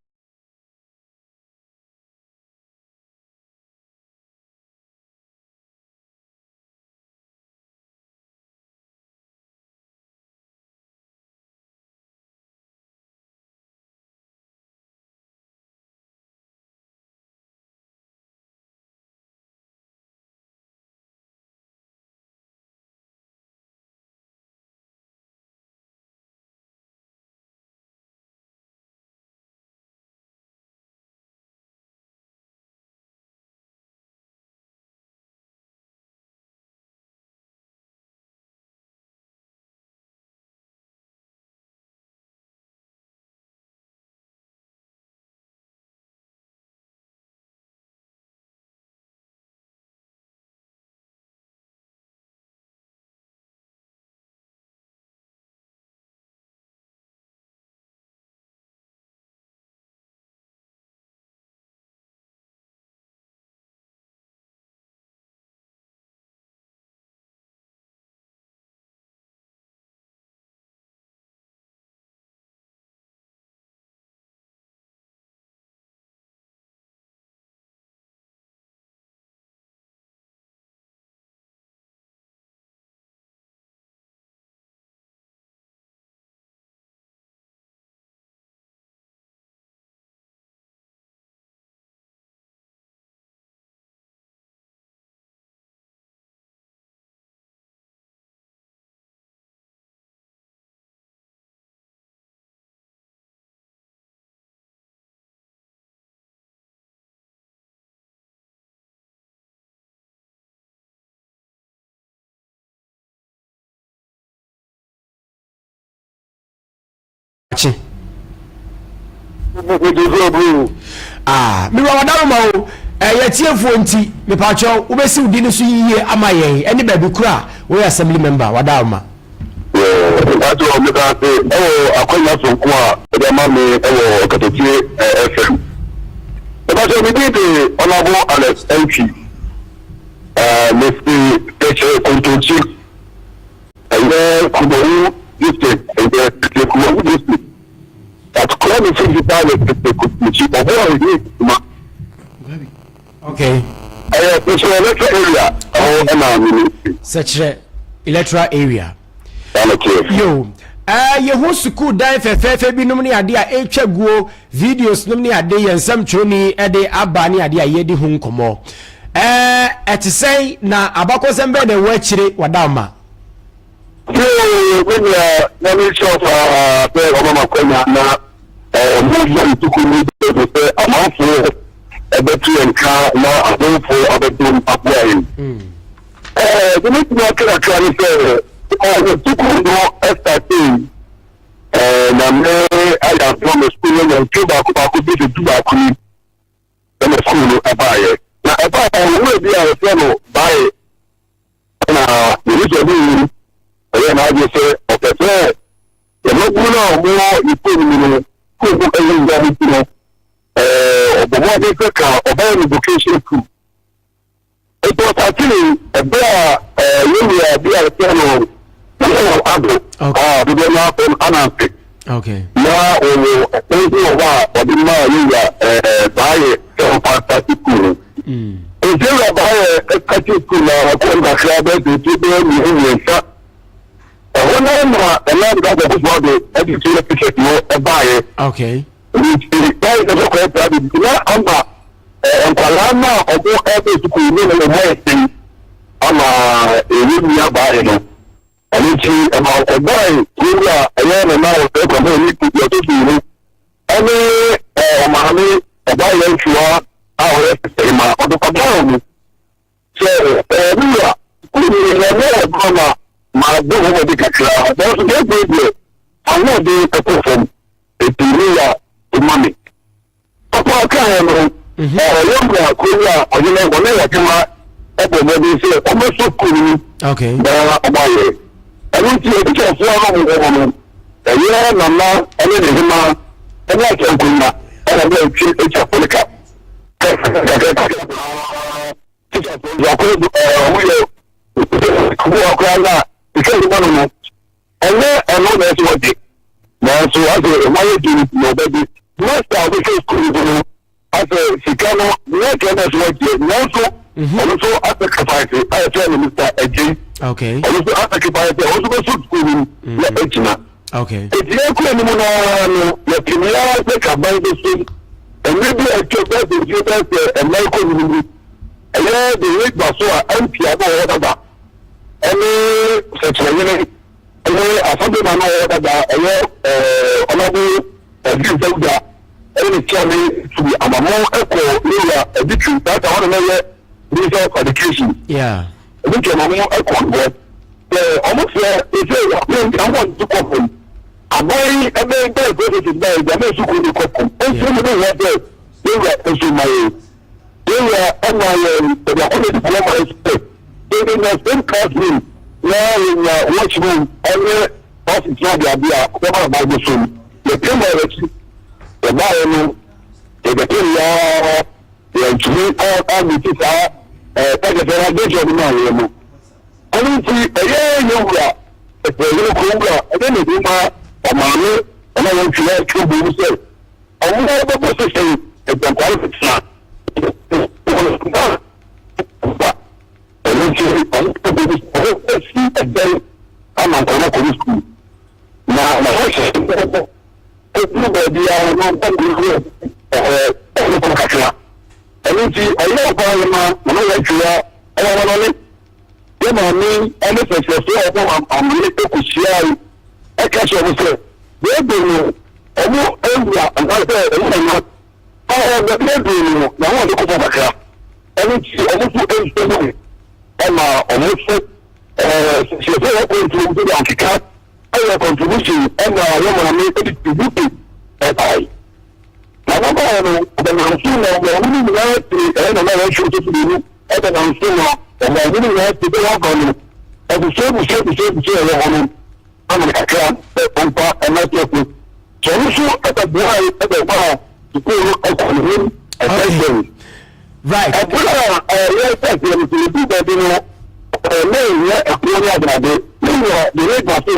me wa wadaro ma o ye tiefo nti me pa cho wo besi udi no so yiye ama yen eni ba bi kura wo assembly member wadaro ma that's what me ka say akonya so ko a e ma me Katakyie FM but so me dey honorable Alex MP Mr. Teche Kontochi kuboru district kuboru district that call me from the okay it's an electoral area such electoral area yo ye ho school dan fefefe bi num ne ade a etwaguo videos num ne ade yensam choni e de aba ne ade a ye di ho nkomo etesei na abakosem be de wa chire wadama when you shop pe Obama kwenya na movement to commit the amount for betu enka na abon for abedum abuain the next market actually say to no starting na me I am from school and Cuba ko be to Cuba ko ni na school abaye na abaye we be a fellow by na you and I just say, okay, the local more you put in the one they car or by education too. It was actually a bear, okay. Now, or the man, buy it, if you buy a country school, or okay. My book over the Kakla, there's a great radio. I know they perform a money. Papa Kayano, Yonga, Kuya, or you know, whenever come out, everybody say, almost so cool. Okay. I don't see a picture of one woman. A year, Mama, and then him, and like a Kuna, and I'm going to treat a Polica. Because the one and then I know that's what they now so I say why do you know that most of the schools I say Chicano not that's what they also at the capacity I tell you Mr. Ejin okay also at the capacity also go to school Ejina okay it's not no the premier take a by the school and maybe I took that the future and Michael and the week was so empty about whatever any situation asante na that honorable Oduro any challenge to the amamo echo area edition that I want to know minister of education yeah which amamo echo but almost if I want to come aboy ebe be go to buy the me suku ni come so me know what they were so my they were on the only diploma in the same classroom now in watch room every office now they are cover by the phone the camera the bar the camera the tree all the teacher the graduation now I don't see you if you go and then you ma amane and I want to let you be yourself I want to go to say the qualification I'm not going to school. Now, my husband, nobody I want to do and see, I know Parliament, I know that you are, I want to live. You know me, and if it's I'm really to share. I catch you with it. They do know, and I said, I have the bedroom, I want to go for the car. And see, almost almost she said going to the Africa a contribution and I make it to UK at I. I'm not sure and I'm sure to do and I'm sure and I really have to go up on it. And the same I'm a crab and not yet. So I'm sure at the boy at the bar to go up on him and right. I put yes, I can do that, you know. The rate was in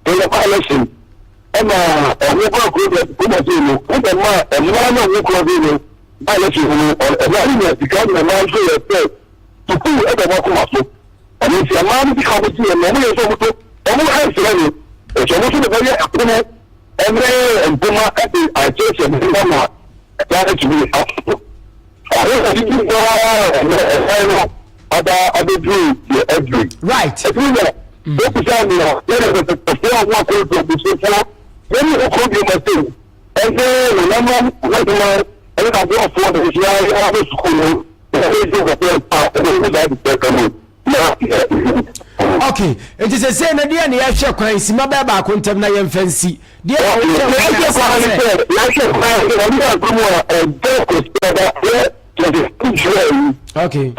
the violation. And we work with the and the man of the violation or because the man said to do every muscle. And if your man becomes a many years old, and we have to it's almost a very opponent and Puma at the I church and Mama. That to be up. Other dream, every right. If you know, let us perform one thing from the social. Then you could be my thing. And then remember, like and I go for the school. Okay, it is a say na dia na ya hwe kwan si maba ba kontem na yem fancy dia ya hwe okay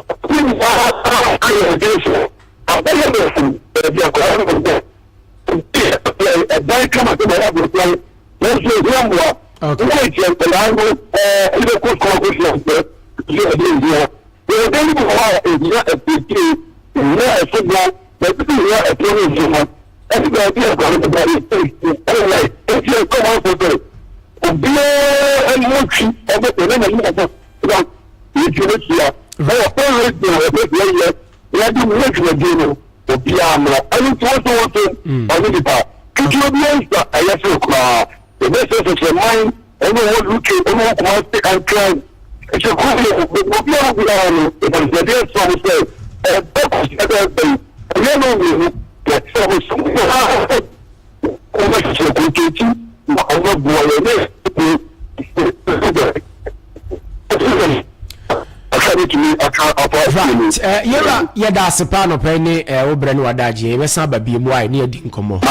yera yeda asepa no pani obere no wadaje be san ba biemu ai ne edi nkomo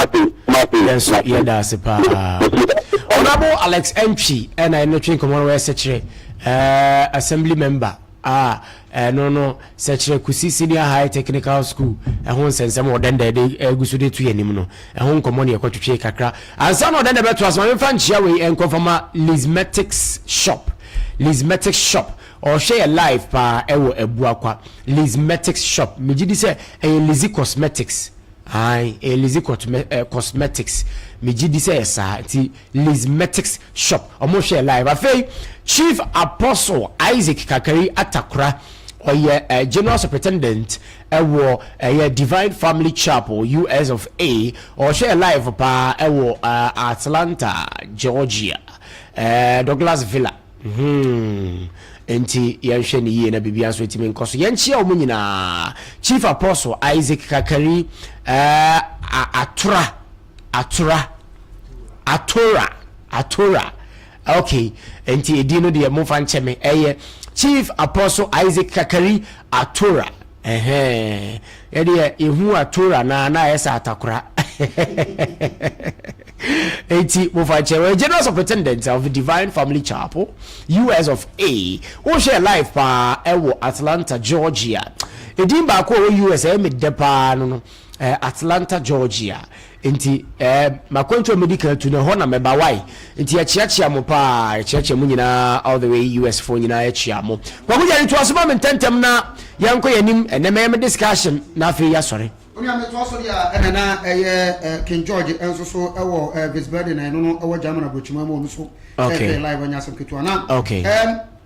yes yeda asepa honorable Alex Entry and I no twin nkomo we sekire assembly member no sekire kusi senior high technical school ho nsensem odende de egusude tu yanim no ho nkomo ne yakotwetwe kakra ansa no odende beto asma mfa nchia we enkofama Lismetics shop or share live pa ewo ebuakwa Lismetics shop mejidi se Lizzy Cosmetics Lizzy Cosmetics mejidi se esa ti Lismetics shop omo share live afei Chief Apostle Isaac Kakari Atakra or General Superintendent ewo Divine Family Chapel US of A or share live pa ewo Atlanta Georgia Douglas Villa enti yanhwe ne yie na bibia so etime nkoso yanchia omunyina Chief Apostle Isaac Kakari Atora okay enti edino de mofa ncheme Chief Apostle Isaac Kakari Atora yede ehu Atora na esa atakora enti mofa ncheme General Superintendent of Divine Family Chapel US of A who share life pa ewo Atlanta Georgia edimba ko US me depa no Atlanta Georgia enti makonto medical to no hona meba why enti achiachia mo pa achiachia mu nyina all the way US for nyina achia mo kwa kuja ntu asoma mententem na yanko yanim eneme discussion na afi ya sorry oni ameto so dia enana King George enso so ewo Visbird na no ewo German abochima mo no so live anya sam ketu ana okay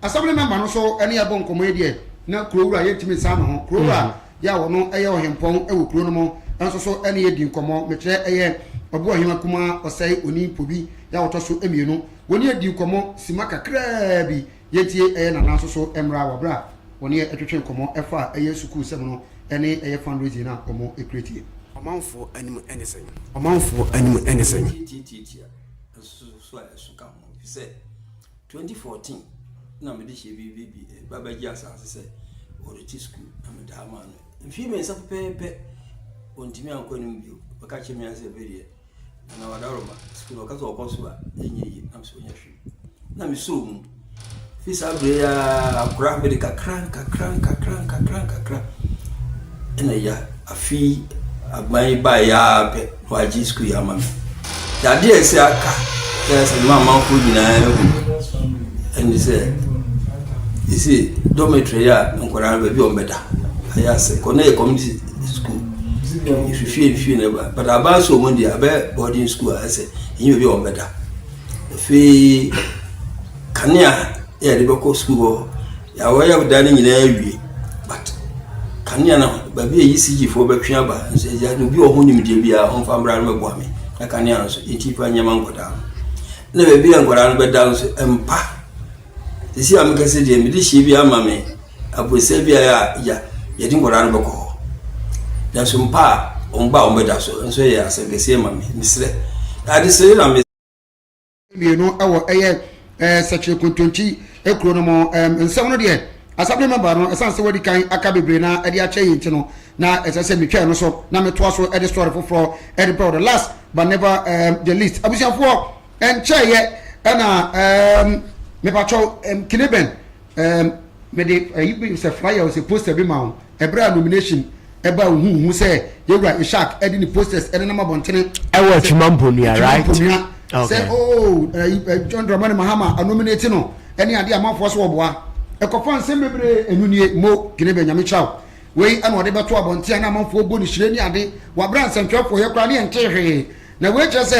assembly member no so ene ya bon komo edie na krowura yetimi sa no ho krowura ya wo no eye ohempon ewo kro no mo enso so ene yedi nkomo metre eye obo ohima kuma osai oni pobi ya woto so emienu woni edi nkomo simaka kra bi yetie eye na nanso so emra wabra woni etwetwe nkomo efa eye school sem no ene eye fundraising na omo ekreti omanfo anim anything so ka mo say 2014 na me de shebi baba ji asase say oriti school na me da ma no mfi me sa pepe ontimi anko nim bio baka chemi ase berie na wadaro ma school okaso okoso a enyi am so nya hwe na mi so mu fisa bre ya akura be ka krank ena ya afi agban ba ya pe waji school ya mama ya de ese aka ya se mama ko nyina and say you see dormitory ya nkora be bi o meda aya se kone community school if you feel never but about so one day about boarding school I say you be on better fi kania ya de go school ya wa ya dani nyina awie but kania na ba bi ECG fo ba twa ba so ya no bi o hu nim de bia on fa mbra no mebo ame na kania no so entipa nyama ngoda na be bi ngoda no be da so empa isi am ka se de mi de hie bi ama me abose bia ya di ngoda no be ko ya so mpa omba ombeda so nso ya asegese ma me misre ade se na me no awo seche kontonchi ekuro no mo nsem no de asable member no esan se wadi kan aka bebre na ade ache yin no na esase metwa no so na meto so ade story for ede pro the last but never the least abusiafo enche ye na me pacho kineben me de you se flyer was a poster be ma ebra nomination eba hu say yewura ishak edi ni posters edi na mabontene ewa chimamponua right okay say oh John Dramani Mahama nominate no eni ade amafo so oboa ekofo nsem bebre enunie mo kinebe nyame chaw we ana ode beto abonte na amafo obo ni hire ni ade wa brand sentwefo ye kra ne entehe na we just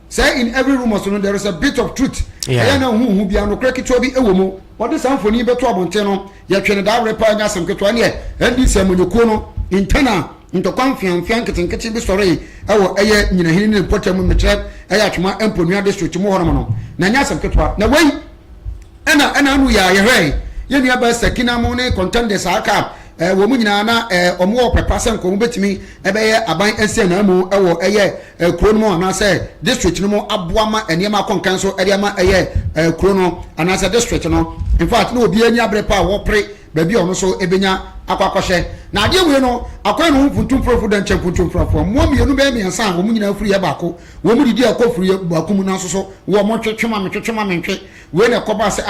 say in every room so there is a bit of truth ya na hu bia no krakito bi ewo mu ode sanfoni beto abonte no ye twene da repa nya asem keto ne endi semonyeko no intana into confian kete bi sori ewo eye nyina hini ne potem metre eye atwuma emponua district mu hono no na nya asem ketwa na wei ena anu ya yehwe ye nua ba sakina mu ne contenders aka wo mu nyina na omo prepare nko mu betimi ebeye aban ense na mu ewo eye kuro no mu ana se district no mu aboama eniema konkan so ede ama eye kuro no ana se district no in fact no obi anya brepa wo pre baby ono so ebenya akwakoshe na ade we no akwa no mfuntum profu da nche mfuntum profu mo mienu be miensa wo mu nyina afuri ya baako wo mu didi akofuri ya baako mu na so so wo mo twetwema mentwe we na koba se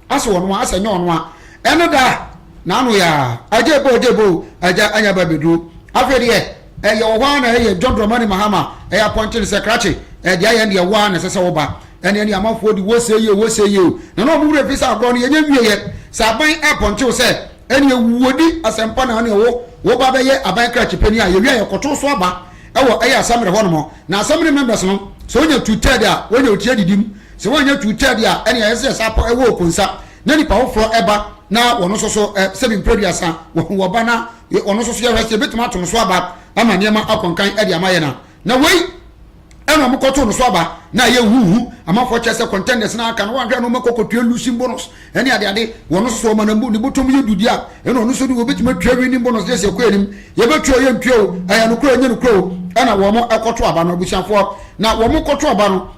ase wo no ase nya ono a eno da na anu ya ajebo aja anya babedu afede ye wo hwa na ye John Dramani Mahama appointed secretary dia ye ne wo na sese wo ba ene amafo di wo seye na no mu refi sa agro no ye nwie ye saban appointed se ene ewudi asempa na ne wo ba be ye aban krachi pani a ye wi ayekoto so aba ewo asamre ho no mo na asamre members no so onya tuted a onya otie didim so onya tuted a ene yese sapo ewo okunsa na nipa wo fro eba na wono so seven producer wo ba na wono so ye rest betima to so aba ama niema akonkan ede amaye na wei eno mo koto no so aba na ye huhu amafo chese contenders na aka no wanhwe no makokotua losing bonus ene ade wono so ma na mbu ni botom ye dudi a eno no so ni obetima twa winning bonus de se kwanim ye betwa ye ntweo aya no kro nye no kro ana wo mo ekoto aba no abusiafo na wo mo koto aba no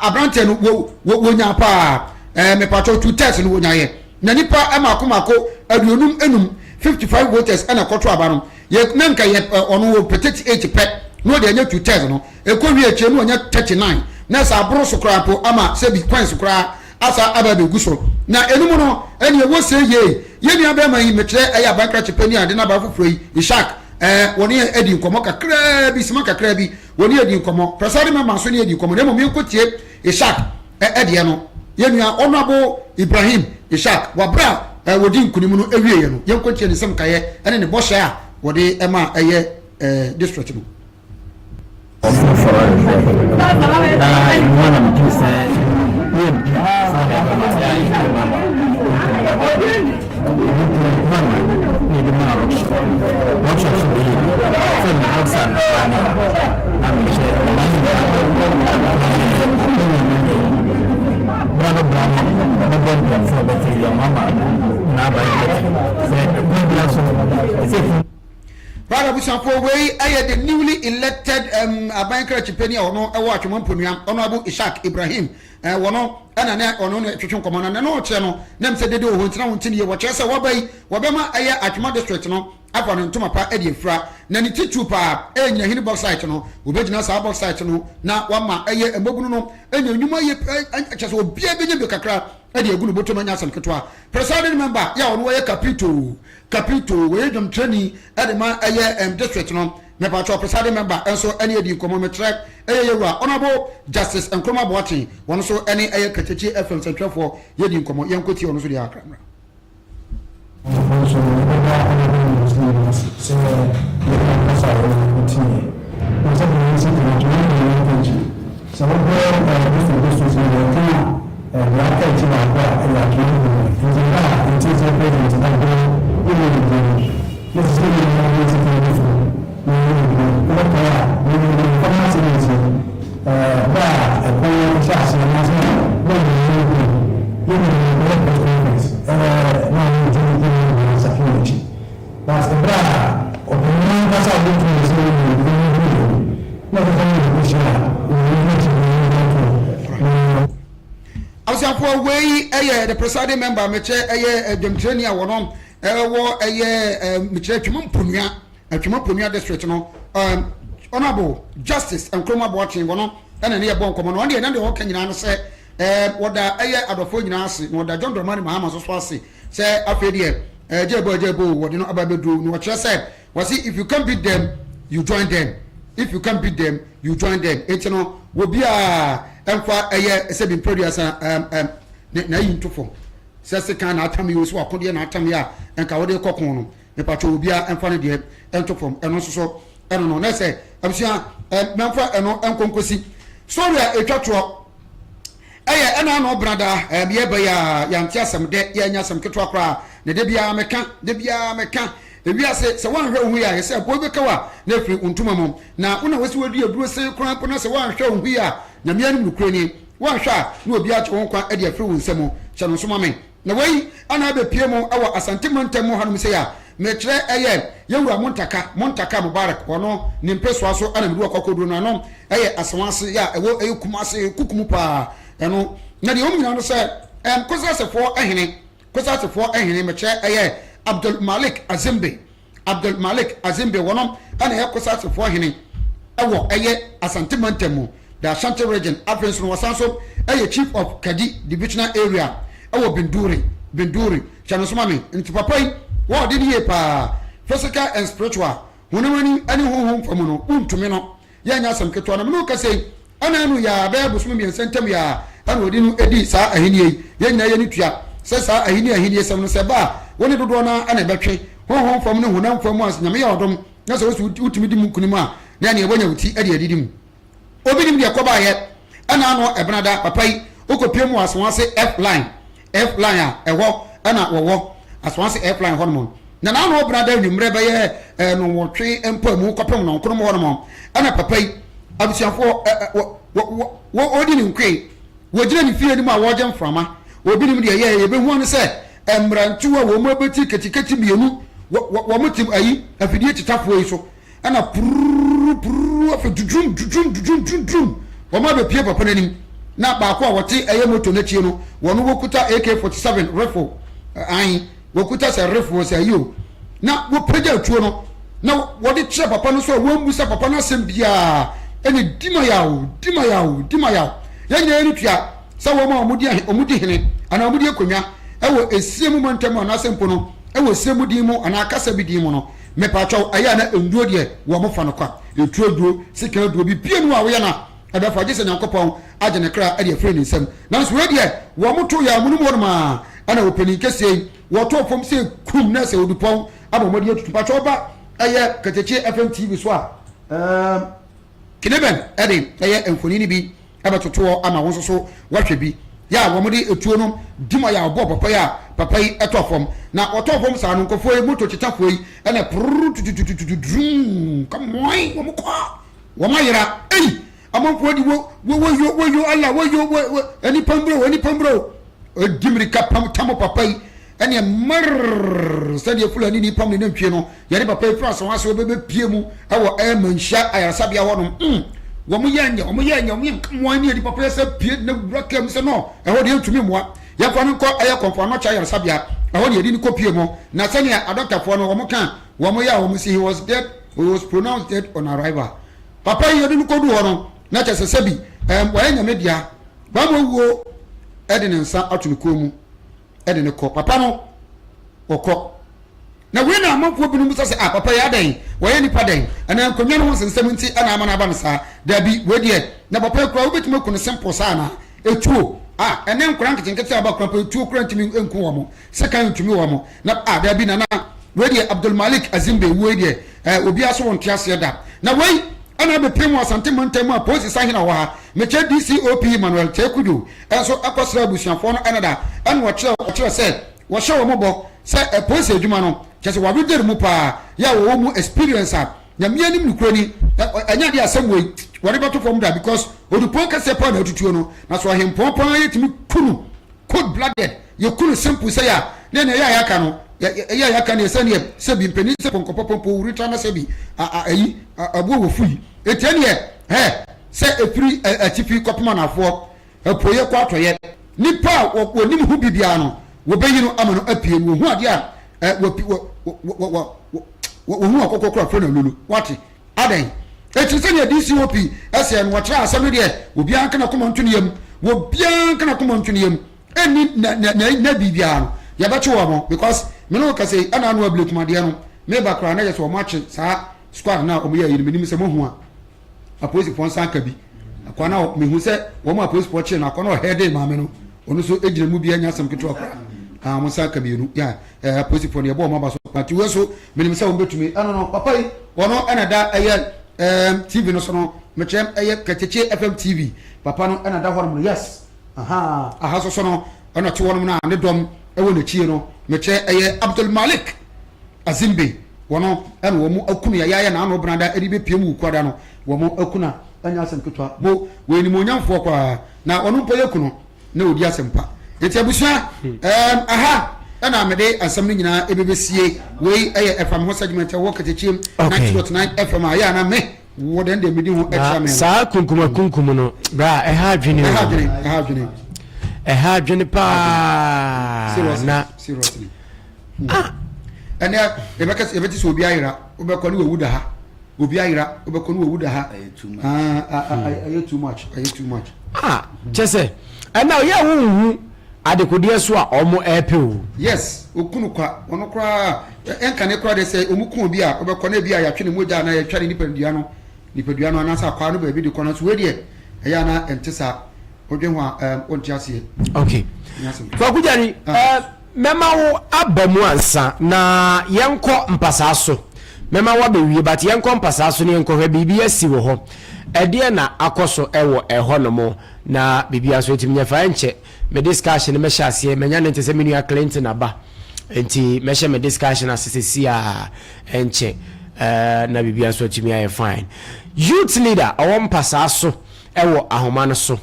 abrante no wo nya pa me pato two test no wo nya ye na nipa amakomako aduonum enum 55 voters ana koto aba no ye nanka ye ono wo petite 8 pe no de anya 2 test no ekowi eche no anya 39 na sa abro so kra po ama se bi kwanso kra asa ababe guso na enum no ene wo se ye ni abema yi metre aya bankra chepani ade na ba foforo yi ishak woni edi nkomo kakra bi sima kakra bi woni edi nkomo presari mama so ni edi nkomo na mo mi nkotie ishak ede no ye nua honorable Ibrahim ishak wabra wodi nkunimu no ewie ye no ye nkotie ni sem kaye ene ne bosha a wodi ema eye district no Brother Busanfo we the newly elected Abankra Chipeni ono ewo atwomponua honorable Ishak Ibrahim wono ana na ono ne twetwe komana na no che no nem se dede oho ntina wonti ne wo che se wo bai wo be ma eye atwoma district no afa no ntoma pa e de afura na ne titu pa e nya hini box site no obegina sa box site no na wama eye embogunu no enya nyuma ye akyase obia benye bi kakra e de agunu botom anya asem ketwa presiding member ya ono ye capito we dum training e de ma eye district no me pa cho presiding member enso ene edi komo me track eye yewura honorable justice Nkrumah Boateng wono so ene eye Katakyie FM centrafo ye di komo yenkoti ono so de akramra Asiafo wey the presiding member meche dem training awono wo meche twemamponua district no honorable justice Nkrumah Boateng wono na ne yebon komo no na de ho kanyina no se woda adofo nyina ase no woda John Dramani Mahama so ase se afedie jebo wodi no ababedu no kire se wasi if you can't beat them you join them if you can't beat them you join them etino wo bia emfa se bi producer na yintofo se kan na atam yo so akode na atam ya enka wode kokon no me pacho obia emfa ne de entofo eno so eno no na se absia memfa eno enkonkosi sorry etwatro ena no brada ye ba ya ntiasem de ya nyasem ketwa kra ne de bia meka ewia se wanhwe ohu ya se bo beka wa na firi untuma mom na una wasi wadu aduro se kran po na se wanhwe ohu ya na mianu nukrani wanhwe na obi a che won kwa e de afiri wunsam che no so mame na wei ana be pie mu awa asante montam mu hanum se ya metre yewura montaka mubarak wono ni mpeso aso ana medu akokodo no no aswanse ya ewo kumase kukumu pa eno na de omina no se kozasefo ehene metre Abdul Malik Azimbe wono ana kozasefo ehene ewo asante montam the Ashanti region African no wasanso chief of Kadi divisional area ewo Binduri chanosomame ntipapai what did he pa physical and spiritual wonani ani honhom famu no untumi no ya nya sam keto na no kase ana anu ya ba busum mi sentem ya ana odi no edi sa ahenie ya nya ya ni tua se sa ahenie sam no se ba woni dodo na ana betwe honhom famu no honam famu as nyame ya odom na se utumi di munkunim a na ne ebonya wuti edi adidim obi nim de koba ye ana ano ebnada papai okopiem wasonse F line a ewo ana wowo aswanse airplane hormone na no brada nwumre be ye no wotwe empa mu kopem no nkrom hormone ana papai abusiafo wo odi ni nkwe wo gina ni fie ni ma wo gem frama obi ni de ye be hu ne se emrantuwa wo mo beti ketiketi mienu wo mutim ayi afidie titafo yi so ana puru afa dudum wo ma be pie papa nanim na ba ko wote moto na chie no wono wokuta AK47 rifle ayi wokuta se rifle se ayo na wo preja tuo no na wode kire papa no so wo mbusa papa no asem bia ene dima yawo yanya eni tua se wo ma omudi hene ana omudi akonwa ewo esiemu montem ana asempo no ewo esiemu di mu ana akasa bi di mu no me pa chaw aya na enduo de wo mo fa no kwa etuoduo sika duo bi pie nu a wo ya na adafa gese nyankopon agene kra ade afre ni nsam na so we de wo mo to ya munum won ma ana openi kese wo to fom se kum na se odupon abomodi atutu pa chaw ba aya Katakyie FM TV so a kineben ade aya enfoni ni bi abatoto ama won so wahwe bi ya wo modi etuo no dima ya obo papa ya papa yi etofom na otofom sa no nkofo moto chitafo yi ene kamoi wo mko wo mayira amanfo di wo Allah wo ani pambro dimri kapam tamo papa yi ene mar sadi fulani ni pam ne ntwe no yare papa yi France wa so bebe pie mu awo manhia ayasabia wono wo mo yanya mo ni di papa se pie na brakem se no ho de ntumi moa ya kwa nko aye konfo no cha ayasabia ho de di ni kopie mo na sani adoctor fo no wo mo kan womo ya womo say he was dead, he was pronounced dead on arrival. Papa yi odin ko du hono na chese sebi wa nyame dia ba mo wuo ede ne nsa atunu ko mu ede ne ko papa no okọ na we na amafo binu mu say papa ya dan wa ye nipa dan ana nkonwa no sensem nti ana ama na ba no sa da bi we de na papa kura obetime ko no simple sa na etuo ene nkura nketenkete aba kura pa etuo kura ntimi enku wo mo sekan ntimi wo mo na da bi na we de Abdul Malik Azimbe we de obi aso won tiase da na we ana be pemu asante montam a police sahina wa ha meche DCOP Manuel Tekudu enso akosra busuafo no anada an wo kire se wo hye wo mobo se police adwuma no kese wa bi der mu pa ya wo mu experience a nyame anim nukroni anya dia asem we wori beto from that because odupo kase pa na tutuo no na so ahempon yetimi kunu cold blooded ye kunu simple say ya na ya ka no ya ka ne se ne se bi mpeni se ponkopopompo wuri tra na se bi ayi abo wo fui etiane se efiri atifi kopoma na afo epoye kwatoye nipa wonim hu bibia no wo beyino amano apie wo hu ade a wo hu akokokora fo na lulu wati adan etise ne DCOP ese no tra asem de obi anka na koma ntune yam wo bia anka na koma ntune yam eni na bibia no ya beche wo mo because me no ka say ana no abule kuma de no me bakra na yes wo match sa squad na omo ya yiri menim se mo hu a police pon sanka bi akwana me hu se wo ma police pon che na akwana head ma me no onu so ejire mu bia nya asem keto akra mo sanka bi nu ya police pon ye bo ma ba so pati we so menim se wo betumi no papa yi wono ana da TV no so no me chem Katakyie FM TV papa no ana da hono yes aha so no ana to wono na ne dom ewo na chie no me che Abdul Malik Azimbe wono en wo mu akunu ya na no branda edi be piem wu kwada no wo mu akuna anya asem ketwa bo we ni mo nyamfo kwa na wono po yekuno na odi asempa enti abusua aha ana mede asem ni nyina ebebesie we FM ho segment wo Katakyie 9.9 FM ya na me wo den de medi ho extra sa kunkum no bra adwene pa na seriously ene ebeti so obi ayira obekọ ni wewu da ha obi ayira obekọ ni wewu da ha too much chese ena ya wu adekode so a omo epe o yes okunu kwa ono kra enka ne kra de se omukun obi a obekọ na bi a yatwe ne moja na yatwa ne nipadua no anasa kwa no ba bi de kono so we de eya na entesa odwen ho ontiase okay fakujani mema wo abamu ansa na yenko mpasa so mema wo bewie but yenko mpasa so ne yenko hwe bibia si wo ho ede na akoso ewo eho no mo na bibia so etimnya fa enche me discussion me hyase menya ne ntese menu ya Clinton aba enti me hye me discussion asesesi a enche na bibia so etimnya ye fine youth leader awon mpasa so ewo ahoma no so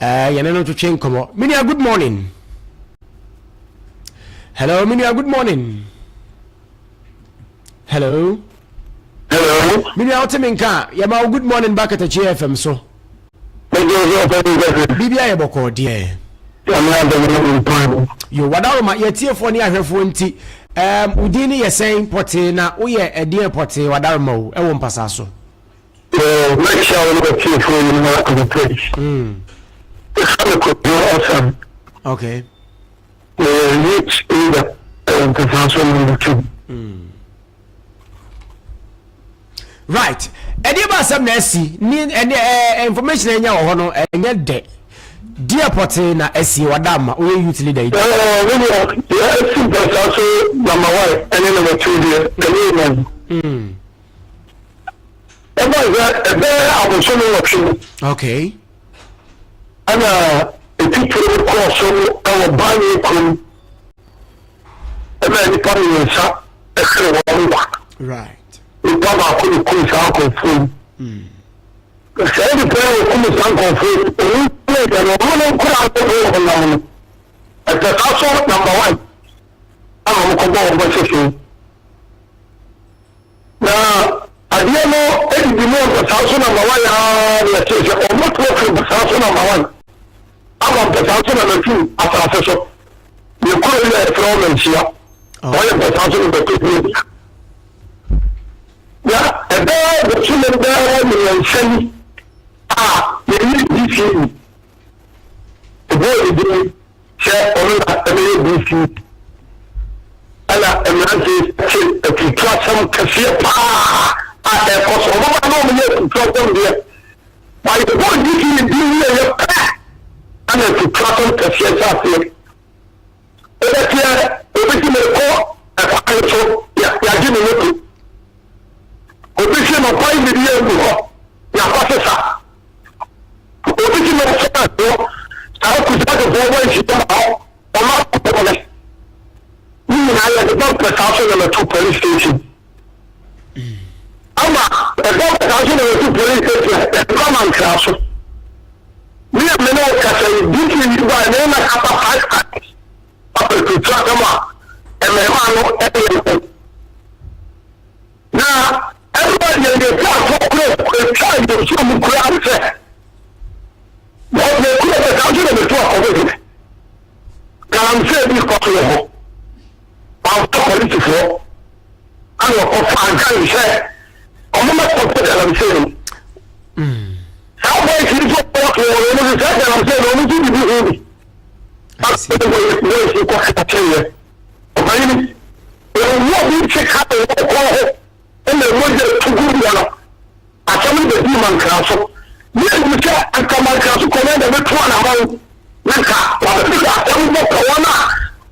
yene no to chen komo minia good morning. Hello, Minia, good morning. Hello. Minia, what's minka? Yama, good morning back at the GFM, so. Bibia yaboko, dear. You wadaw ma yetie for ni ahwefo nti udini ye sen pote na uye edie pote wadaw ma o e wo mpasa so. Make sure we go for you na on the page. Awesome. Okay. Which is the council number 2. Right. Edi ba sam na esi ni information enya wo ho no enye de dear pote na esi wadama o youth leader yi. Esi council number 1 and number 2 there. Okay. And a people cross our buying right. We come out to the phone. Say the prayer come to phone. We play the crowd at the castle number 1. I'm going now, I didn't know any the castle number 1. Almost working the castle number 1. I'm the castle number 2 after so. You could from here. Why the castle number 2? the children there and say, you need this. The boy is share on this. And if you trust some cashier, at the cost of one to trust them there. By the boy, you can do your pack. And if you trust some cashier, everything may go, and so, yeah, giving it. Obishin of 5 million, your processor. Obishin of 7, I could have a boy, she come out, or not. I had the doctor thousand and 2 police station. I'm a doctor thousand and 2 police station, a common class. We have no castle, duty by name of 5 times. Up to Chakama, and my man, everything. Now, everybody in the platform is trying to show me crowd. What they could have thousand and 2 of it. I'm saying this possible. I'm talking to you. I'm not going to say, I'm not going to say, how much is it for you? I'm saying, I'm going to do it. I'm saying, I'm going to tell you. What we check out and the words to good one. I tell you the demon council. Yes, we can come out to command every 2 hours. Naka, but the people are telling me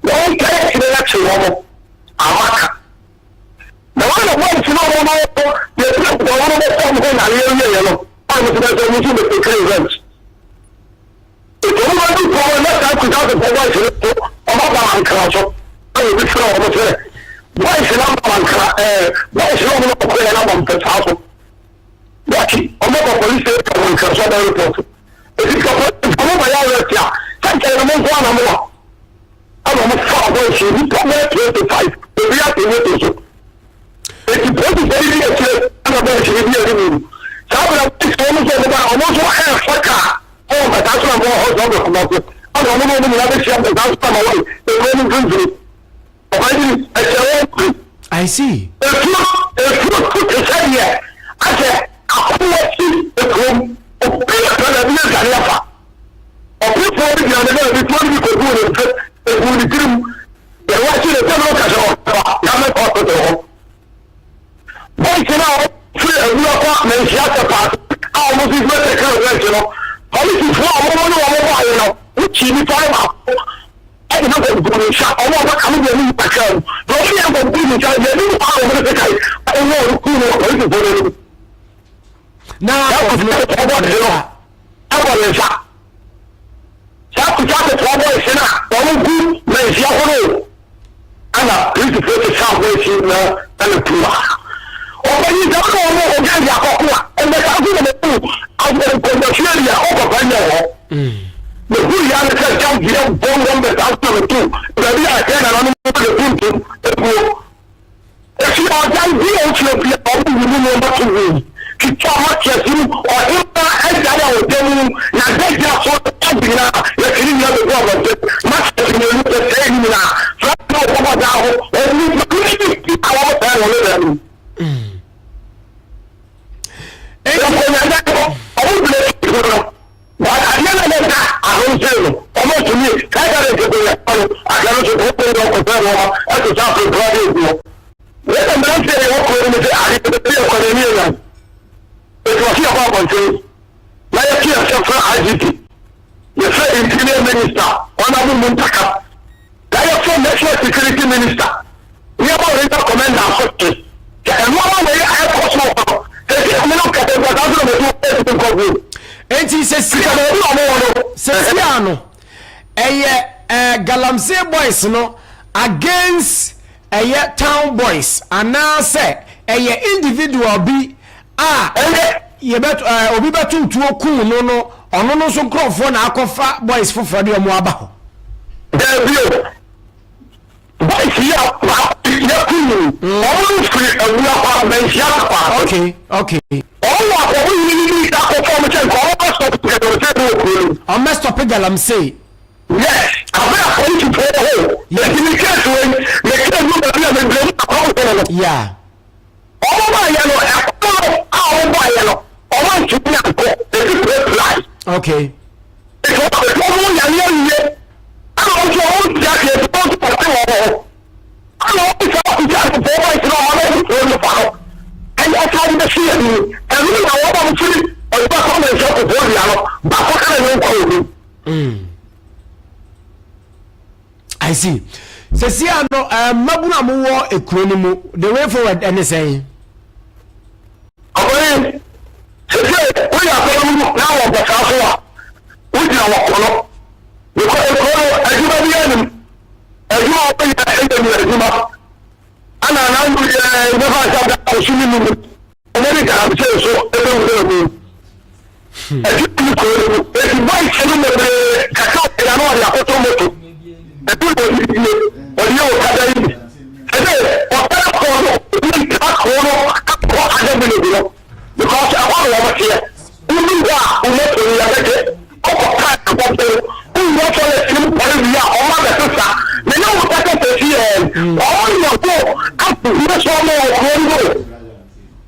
one take the election level. Amaka. The one that wants to know the people that want to make something I was going to do the events. If you want to go and let that without the voice of Amansan council, I will be sure of it. Why is it not why is it not the house? Watch it. I'm not a police station council report. If you come over here, thank you, I'm more. I'm almost far away. You come there 25. The reality is it. If you put the baby at you, I'm not going to give you a room. So I'm going to almost half a car. Oh, but that's what I'm going to hold on to. I'm going to move in the other shop and that's come away. The woman brings it. I see. If you put the same here, I said, I can't see the room. Of people that are near Galiafa. Of people that are near the people who could do it. They will be they're watching the general castle. Yaman hospital. Boys now, free a real apartment, she has a part. Almost is not a conventional. Police is for a mobile, which is the time up. I don't know what to shop. I want to come in the new account. Don't you have a business? I don't know how to get it. I don't know who knows. Now, I was not a what I was a South Africa is not one good man. And a beautiful Southwest and a poor. Or when you don't know and the country of the two, I'm going to Australia over by now. The good young can't get born on the South of the two. Maybe I can another the poor. If you are done, we also be a to win. Ki chama chesimu or himba ejaya odemu na deja so tabina ya kiri ya be government match ni lu te say ni na so no ko da ho e ni ni awo ta wo le ni e ko na da ko awu ble ko ba ana na da ahun zero o mo tuni ka ga re ko ya ko agaro so ko ko ko wo a ko ta ko grade go le ta man se o ko ni se ari ko ko ni na. It was here about control. My IGP, the first interior minister, Honorable Muntaka, the national security minister, we have already commended our hospital. And one way I have also, they look at the and he says, Sesiano, a Galamsey boys, no, against a town boys, and now say, a individual be. You bet obi betu tuo kun no ono no so nkrofo na akofa boys foforo de omo aba ho there you boys ya kun all free and we are men okay all what we need that performance and all must stop Galamsey yes I want to play yeah yeah all my yellow okay I see. Sesiano mabuna mo wo ekuro mu the way forward anything. Okay. We are going now on the castle. We are walking. Because everybody as you are paying attention, and I never have that consuming America. I'm saying so. As you buy some of the cacao, I know the automotive. The people or you Katakyie. I say, what because I want to work here. Who not to reality? Who not to let him Bolivia or Mother Sister? They know what I can see. All your go up to this one.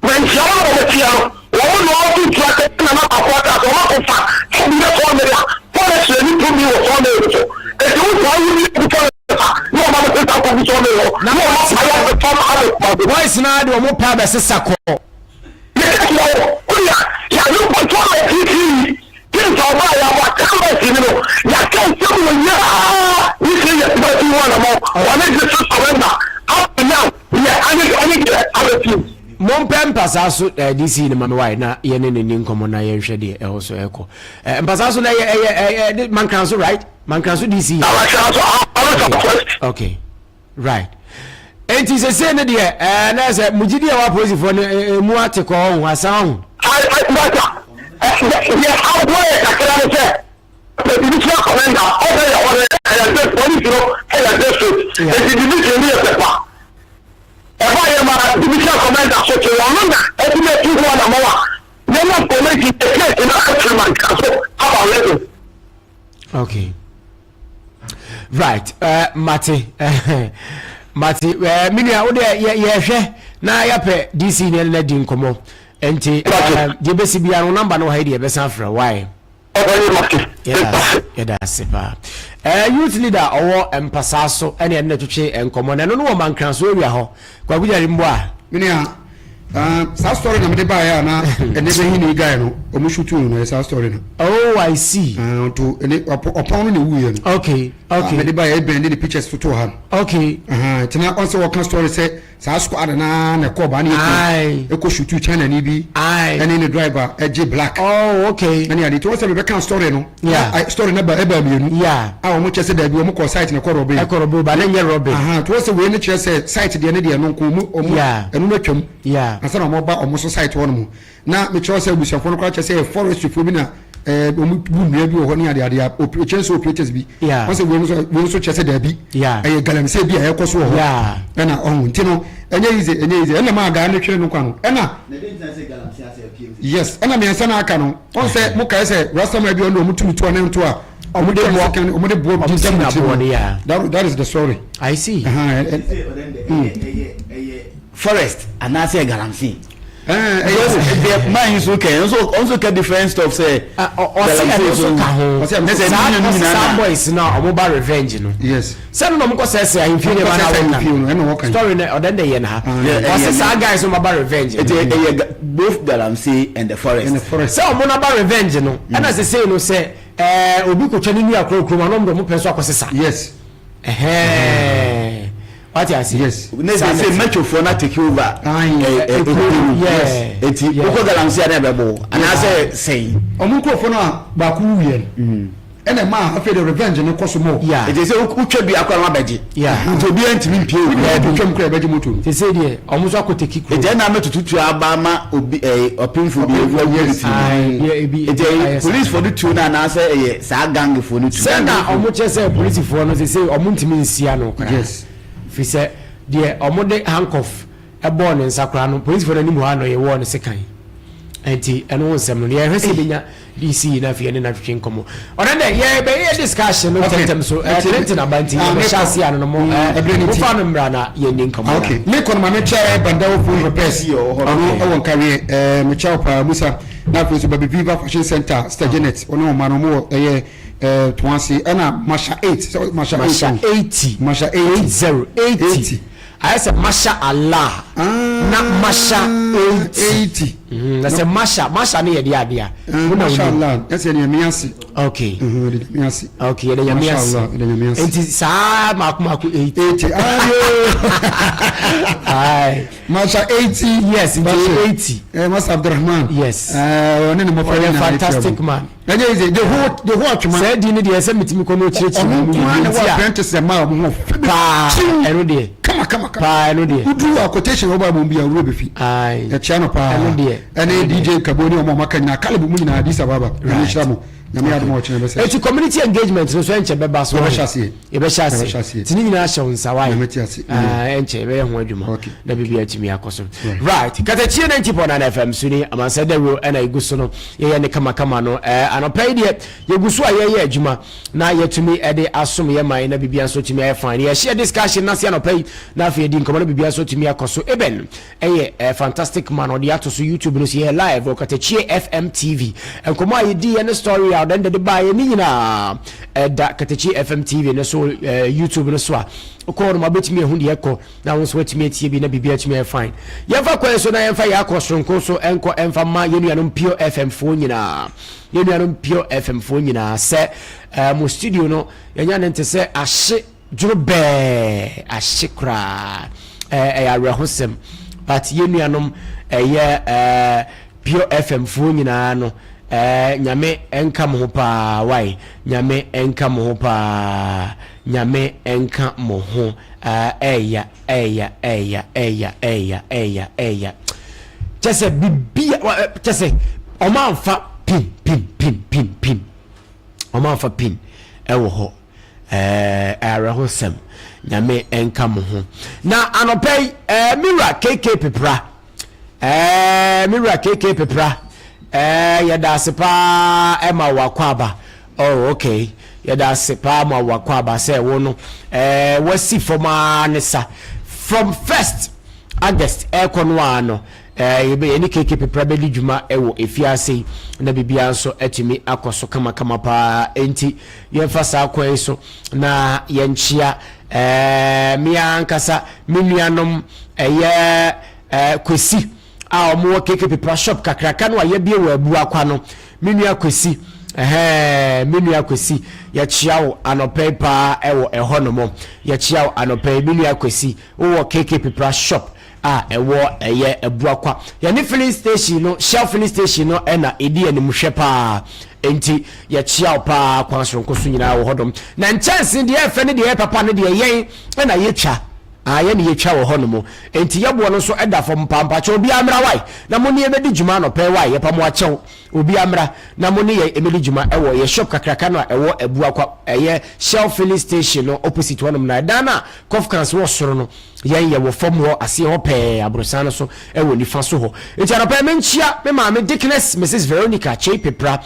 When John was here, all the track and another quarter of a quarter, and that's one there. Forest, you need to be a formula. If you want to no Mother Sister can be so low. Now, I want to talk about Why is not the more power Sako? Mompem pasaso DC ni mama why na ye ne ne nkomo na ye hwede e also eko pasaso na ye man kan so right man kan so DC okay right enti se se ne de na se mugidi e wa police for ne mu ate ko ho asan okay right Mate minia wo de ye hwe na ya pe DC ne na di nkomo enti je besi bia no number no ha de be san fra why yeah that's it youth leader owo empasaso ene na twetwe enkomo na no no man kran so area ho kwa bujari mbo a minia sa story na me ba ya na ene be hini guy no o mu shoot no sa story no oh I see to ene opon no wuye no okay me ba ya bend the pictures photo ha okay tina also what story say sa squad na ko ba na eko shoot channel ni bi ene ne driver eje black oh okay ene ade to say be kan story no yeah story na ba mienu yeah a o mu chese da bi o mu ko site na ko robe ba na nye robe to say we ne chese site de ne de no ko mu enu na twam yeah asana mo ba o mo site won mu na me chese busiafo no ko chese forestry fo bi na omu bu nua bi ho ne ade o chese operators bi o say we so chese da bi e galamse bi e koso ho na on ntino enye ize ena ma ga na twere no kwa no ena yes ena me ansa na aka no on say mo kai say rastama bi on do mutu to na nto a omude bo that is the story I see forest and I say galamse the man is okay also can different stuff say some boys now mobile revenge no yes some no mo say I feel the man story na oden dey na o say guys mobile revenge both galamse and the forest so mo mobile revenge no and as say no say obi ko twani ni akrokro ma no mo peso akosesa yes what you see yes they say metro for na take over yes eti oko galamse na bebo and I say omunko for na ba ku wiye ene ma afi the revenge no koso mo eti say utwa bi akwa ma baje nto bi antimi mpie o twam kra baje moto te say de omuso akoteki kro eti na metututu aba ma obi opinfo bi eti police for the two na say sa gang for the two say na omuche say police for no say omuntimi nsia no yes fi say de omode handcuff ebon nsakra no police for na nimu ha no ye wo no sekan enti eno nsem no ye hwese benya DC na fie ne na twetwe nkomo ona na ye be ye discussion no tentem so Clinton abanti be chance ano no mo fa no mra na ye ni nkomo okay me kono ma me chair bandawo full repairs yo ho won carry me chair pa Musa na for so baby Viva Fashion Center Star Janet ono ma no mo twansi ana Masha 8 Masha 80 Masha 80 I said Masha Allah na Masha 80 that's a Masha ne yedi adia Masha Allah that's a Nyamiasi okay Nyamiasi okay the Nyamiasi enti sa maku 80 ai Masha 80 yes 80 Masha Abdurrahman yes one ne mo fantastic man the whole chuma say di ne dey say mitimi ko no chirichi mu ni apprentice ma mo pa eno dey kama pa eno dey udu a quotation oba mo bia wuro be fi ai e chia no pa ene DJ Kaboni o mo makanya Kalebu mu na Addis Ababa ni shira mo nyame adom o chine be say community engagement no so enche be ba so be shase tini nyina sha unsa why enche be ho adwuma na bibia timi akoso right Katakyie 90.9 FM suni Amansan Dawuro na iguso no ye ne kama no anopai de ye guso a ye adwuma na yetumi de asom ye man na bibia so timi aye fine ye share discussion na se anopai na afi di nkomo na bibia so timi akoso eben fantastic man odi ato so YouTube no se live o Katakyie FM TV nkomo aye di ye ne story out then the buy ni nyina da Katakyie FM TV no so YouTube no so a ko no mabetimi ehu de ekọ na won so watimi atie bi na bibia timi aye fine ye fa kwen so na ye fa ya akosronko so enko emfa ma ye nuanom Pure FM fo nyina ye nuanom Pure FM fo nyina se mo studio no ye nya nte se ahye djurbe ahye kra ya rehosem but ye nuanom Pure FM fo nyina no nyame enka mo pa why nyame enka mo pa nyame enka mo ho eya just bibia just omanfa pin omanfa pin ewo ho ara ho sem nyame enka mo ho na anopei mira KK pepra yada sepa ema wakwaba oh okay yada sepa ma wakwaba say wono wasi forma nesa from 1st August ekonwa yebe eni KK pepra beli djuma ewo efiase na bibia nso atimi akoso kama pa enti yemfa sa akwan so na yenchia mia ankasa menuanom kwesi a omo KK pepra shop kakraka no aye bie wa abu akwa no menua kwesi menua kwesi ya chiawo anope pa ewo ehonomo ya chiawo anope menua kwesi wo KK pepra shop ewo eye abu akwa ya ni filling station no shell filling station no na edi anim hwe pa enti ya chiawo pa kwansronko so nyina wo hodom na nchance de efe ne de papa ne de yen na ye twa aye ne yetwa wo hono enti yebo no so eda fom pampa che obi amra wai na mo ne emedi djuma no pe wai ye pamo achew obi amra na mo ne ye emedi djuma ewo ye shop kakraka no ewo ebu akwa eye shell filling station no opposite one na dana conference wo soro no ye wo fom ho ase ho pe abrosan so ewo nifa so ho enti ana pe menchia me ma me Dickness Mrs Veronica Chepepra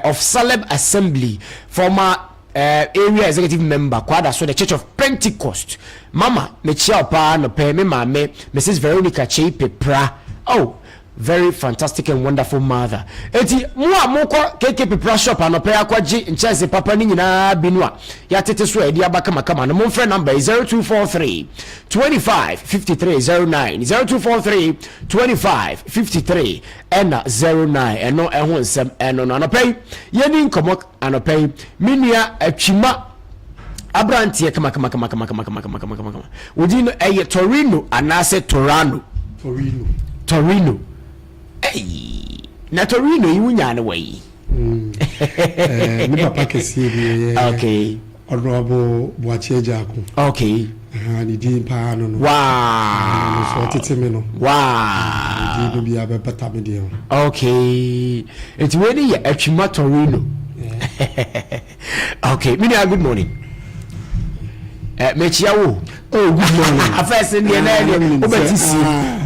of Salem Assembly former area executive member kwada so the Church of Pentecost mama me chia pa no pe me mame Mrs Veronica Chepepra oh very fantastic and wonderful mother eti mo amoko KK pepra shop anope akwaji nchese papa ni nyina binua ya tete so edi abaka makama no mo frɛ number 0243 25 5309 0243 25 53 ena 09 eno ehun nsem eno no anope yeni nkomo anope minua atwima abrantie kama wodi no eye Torino anase Torano na Torino iwunya na wai ni papa kesi bi okay Honorable Boachiejaku okay ni din pa no wow so tete me no wow di bi abepata me de okay it's really ya atwima Torino okay good morning mechiawo Oh, good morning. First in the name,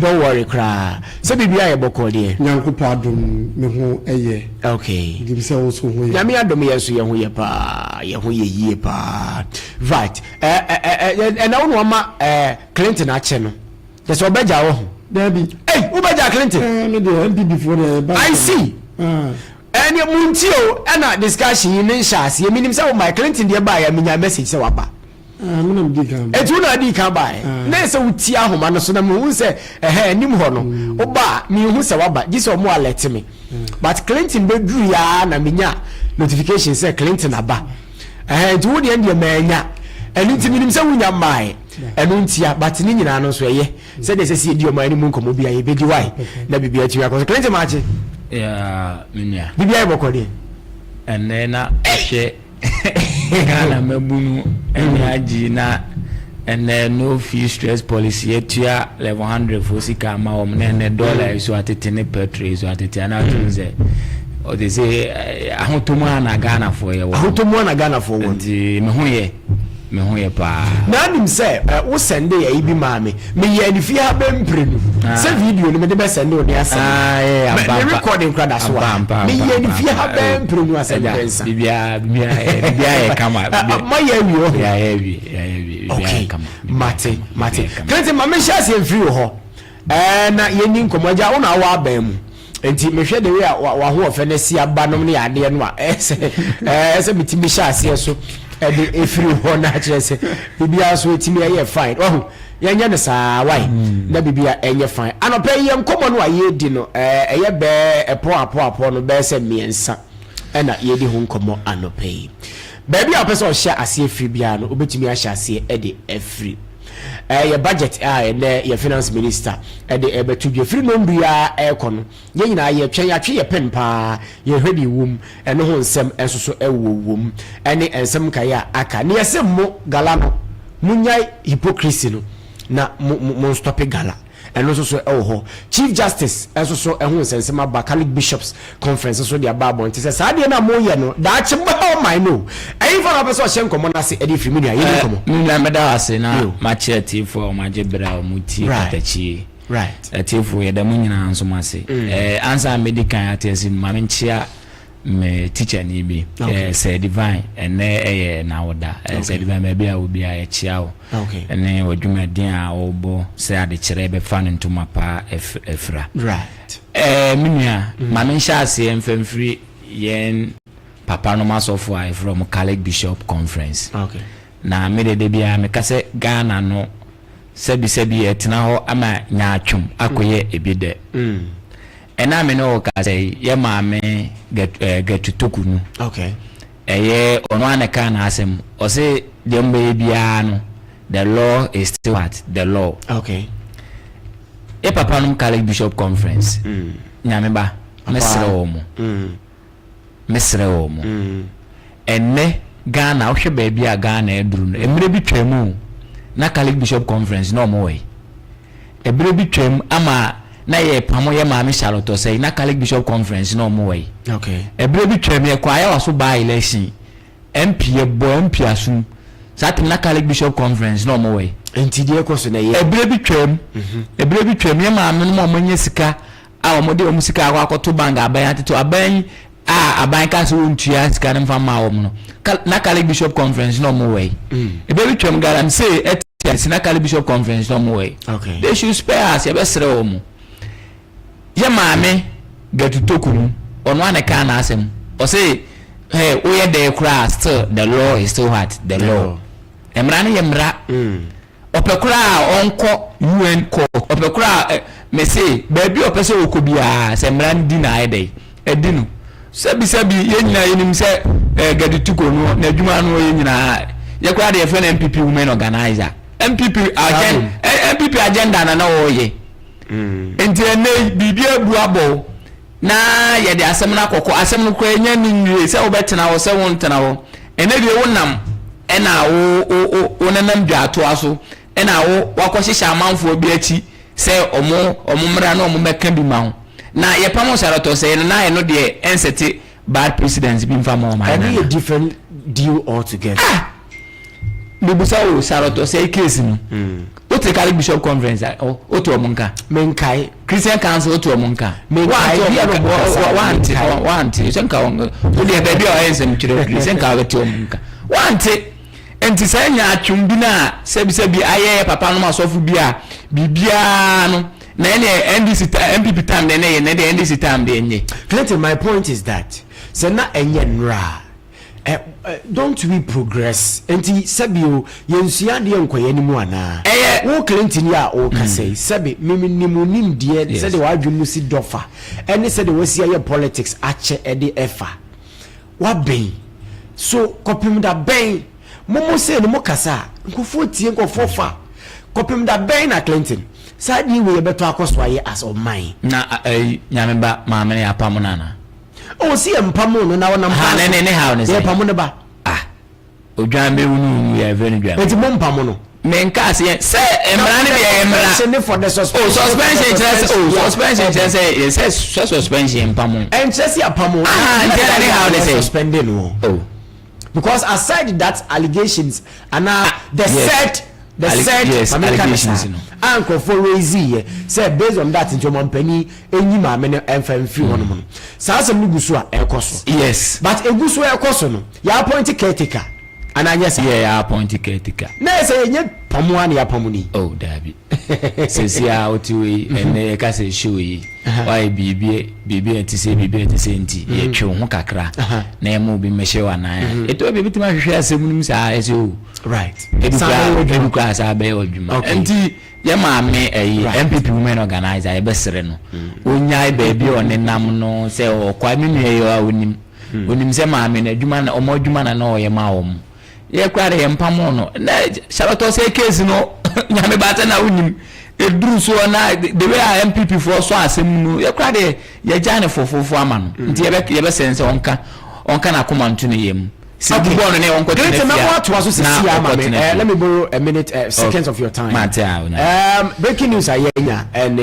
don't worry, cry. So be I a boko dear. Yanko pardon me who a year. Okay. Give so also. Yamia Domiasu Yahuya, Yahuya pa. Right. And I want Clinton at channel. That's what Beja. Debbie. Hey, Ubaja Clinton. Before the I see. And your Muntio and a discussion in Shas, you mean himself, my Clinton nearby. I mean, your message so up. It's one I can buy. There's a Tia Homano, so the moon say, a hair, Nimhono, Oba, me who say, but this or more let me. But Clinton bedrew ya, and Minya notification say Clinton Abba. And to the end your man, and into himself in your mind. And Untia, but Nina no swear, said there's a seed your money moon come be a baby white. Let me be at your Clinton Martin. Yeah, Minya. Be able to and then I Ghana mebunu Anigyie na and no fee stress policy etua 1100 for sika ma om na dollar so atete ne petrol so atete na tunze o dey say ahotomo na Ghana for ye ahotomo na Ghana for won nti me ho ye pa na nim say wo send ya ibi maame me ye Anigyie Fie ha bemprenu say video no me de be send o dey asem me recording crowd aso me ye Anigyie Fie ha bemprenu asem pensa bibia e kama ma ye wi ya heavy okay mate Clinton ma me share say free ho na ye ni nkomaja wo na wa ban mu enti me hwe de we wa ho ofe na si abanom ne ade no a ese mitimi share say so e free ho na chese bibia so etimi aye fine oh yanya ne sa why na bibia enye fine anope ye nkomo no aye di no eye be epo no be se miensa na ye di ho nkomo anope baby a person share ase free bia no obetimi a share ase e de free your budget and your finance minister and the betu be free no bia e kono ye nyina ye twe ye pen pa ye hwedi wom eno ho nsem enso so ewowom ene ensem kaya aka ne yesem mo gala no munyai hypocrisy no na mo stop gala eno so ewo chief justice enso so ehun nsem aba Catholic bishops conference so dia babo nti se sa de na mo ye no da chimba o my no ayi for na person hye nkomo na se edi free media ye nkomo na meda ase na ma charity for ma jebra o muti Katakyie right atifu ye da munyina nso ma se answer medical atesi ma menchia me teacher ni bi say divine ene na woda say divine me bia obi a chiao ene odwuma den a obo say ade kire be fan ntoma pa efra right minua ma mensha ase mfamfiri yen papa no masofo a from Catholic Bishop Conference okay na me de bia me kase Ghana no sebi etena ho ama nyaatwum akoye ebide and I know say ye maame get to tokunu okay eye ono anaka na asem o say the mbe bia no the law is still at the law okay e papa no Catholic Bishop Conference Nyameba mesre omo enne Ghana o hwe ba bia Ghana eduru no emre bi twemu na Catholic Bishop Conference no mo we ebre bi twem ama na ye pamo ye maami Charlotte say na Catholic Bishop Conference no mo way okay ebre bi twem ye kwa ya waso ba election MP ye bo MP asum satim na Catholic Bishop Conference no mo way enti die koso na ye ebre bi twem ye maami no mo nya sika a o mo de o musika akoto banga aban ateto aban aban ka so ntua sika na mfa o mo no na Catholic Bishop Conference no mo way ebre bi twem garam say na Catholic Bishop Conference no mo way okay they should spare us ye be sere o mo ye maame get to tokunu ono aneka na asem o say hey we ye dey cry still the law is still hard the law emra ne yemra opekura onko UN court opekura me say baby opese okobia se emra ndi na edey edinu sabi ye nyina yenim se get to tokunu na adwuma no ye nyina ye kwa dey friend MPP women organizer MPP agenda na o ye enti ene bibia buabo na ye de asem na kokko asem no kwa nya ninwie se obetena wo se wontena wo ene de wonam ena wo nanam dwato aso ena wo wakohihya amanfo bi achi se omumra na omumeka bi ma ho na ye pamo Charlotte se na ye no de ensete bad presidents bi mfa ma o ma na a different deal altogether bibusa o saroto say case no o te Catholic Bishop Conference o to omunka menkai Christian Council o to omunka want senka o de baby o ensem kire Christian ka o to omunka want enti say nya atwumbi na sebi aye papa no masofu bia bibia no na NDC MPP time na NDC time de enye Clinton. My point is that sena enye nra don't we progress enti sabio yensua de enkoye ni mu ana wo Clinton ya o kasei sabi minimunim de se de wadwemu si dofa ene se de wasi aye politics ache ede efa wa ben so kopim da ben momo se no mo kasa nkofo tie nkofo fa kopim da ben na Clinton sadi we beto akoso aye as of mine na Nyameba maame ya pamunana o si empamu no na wona ha ne ha ne se empamu ne ba odwambe wunu ya very dwambe enti mo mpamu no menka se emra ne be emra for the suspension suspension just suspension empamu and just apamu ne ha ne say suspended no because aside that allegations and the said allegations no anko for raise say based on that into mampani enyi ma me emfamfi wono no saasem no gusu a ekoso yes but egusu ekoso no ya appoint caretaker and anyesa ya appoint caretaker na say enye pamu an ya pamu ni dabi sesia otiwe ene ka se shoyi why bibi enti enti ye twe ho kakra na emu bi mehye wana eto bibi tima hwehwe asem nim sa ese o right edu kwa sa be odwuma enti ye maame MPP women organizer e besere no onyai ba bi onenam no se okwa menu ye onim se maame na adwuma na omo adwuma na no ye ma wo ye kware ye mpamo no na sharoto se case no Nyameba ta na wonim eduru so na the way MPP for so asem no ye kware ye jane fofofo ama no nti ye be sense onka na command no yem let me borrow a minute seconds of your time. Breaking news ayenya and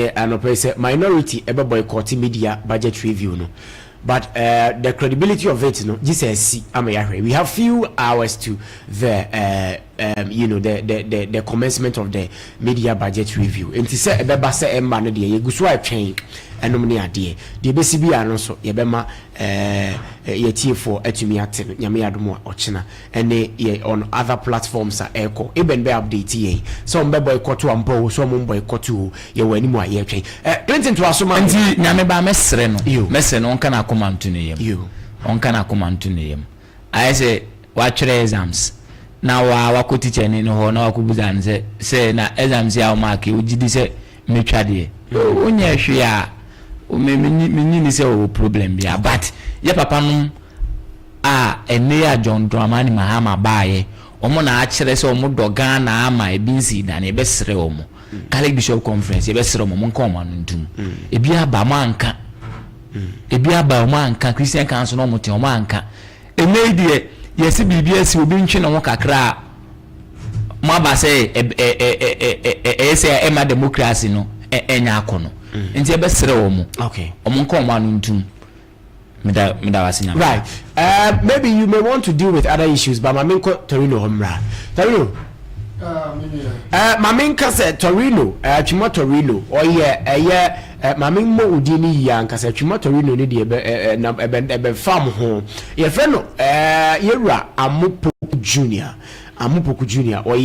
say minority ebe boycott media budget review no. But the credibility of it, Jesus, we have few hours to the the commencement of the media budget review. And to say ebeba say emma no de yeguso a twen enom ne ade de besibi anonso yebema yetie for atumi ate nyame adom a ochena ene on other platforms a echo even be update ye so mbe boycott ampo so mo boycott ye wani mu a ye twen Clinton to asoma nti nyame ba mesre no onka na komantu ne yem onka na komantu ne yem I say wa chere exams na wa ko teacher ni no ho na wa ko buza se na exams ya o mark o gidi se metwade onye hwe a me ni se o problem bia but ye papa no ene ya John Dramani Mahama baaye omo na a kire se omo doga na ama ebinsi da na ebesere omo Catholic Bishop Conference ebesere omo nka omo ntum ebi aba manka ebi aba manka Christian Council no mo te omo anka ene die yesi bibia si obi ntwe no kakra mo aba se ese ema democracy no enya akono nti ebesere omo okay omo nka omo ntum right maybe you may want to deal with other issues but maminko Torino homra Torino maminka se Torino chimo Torino oye maminmo udini ya nkasa chimo Torino ni de ebe farm ho ye friend no yewura Amupoku Junior or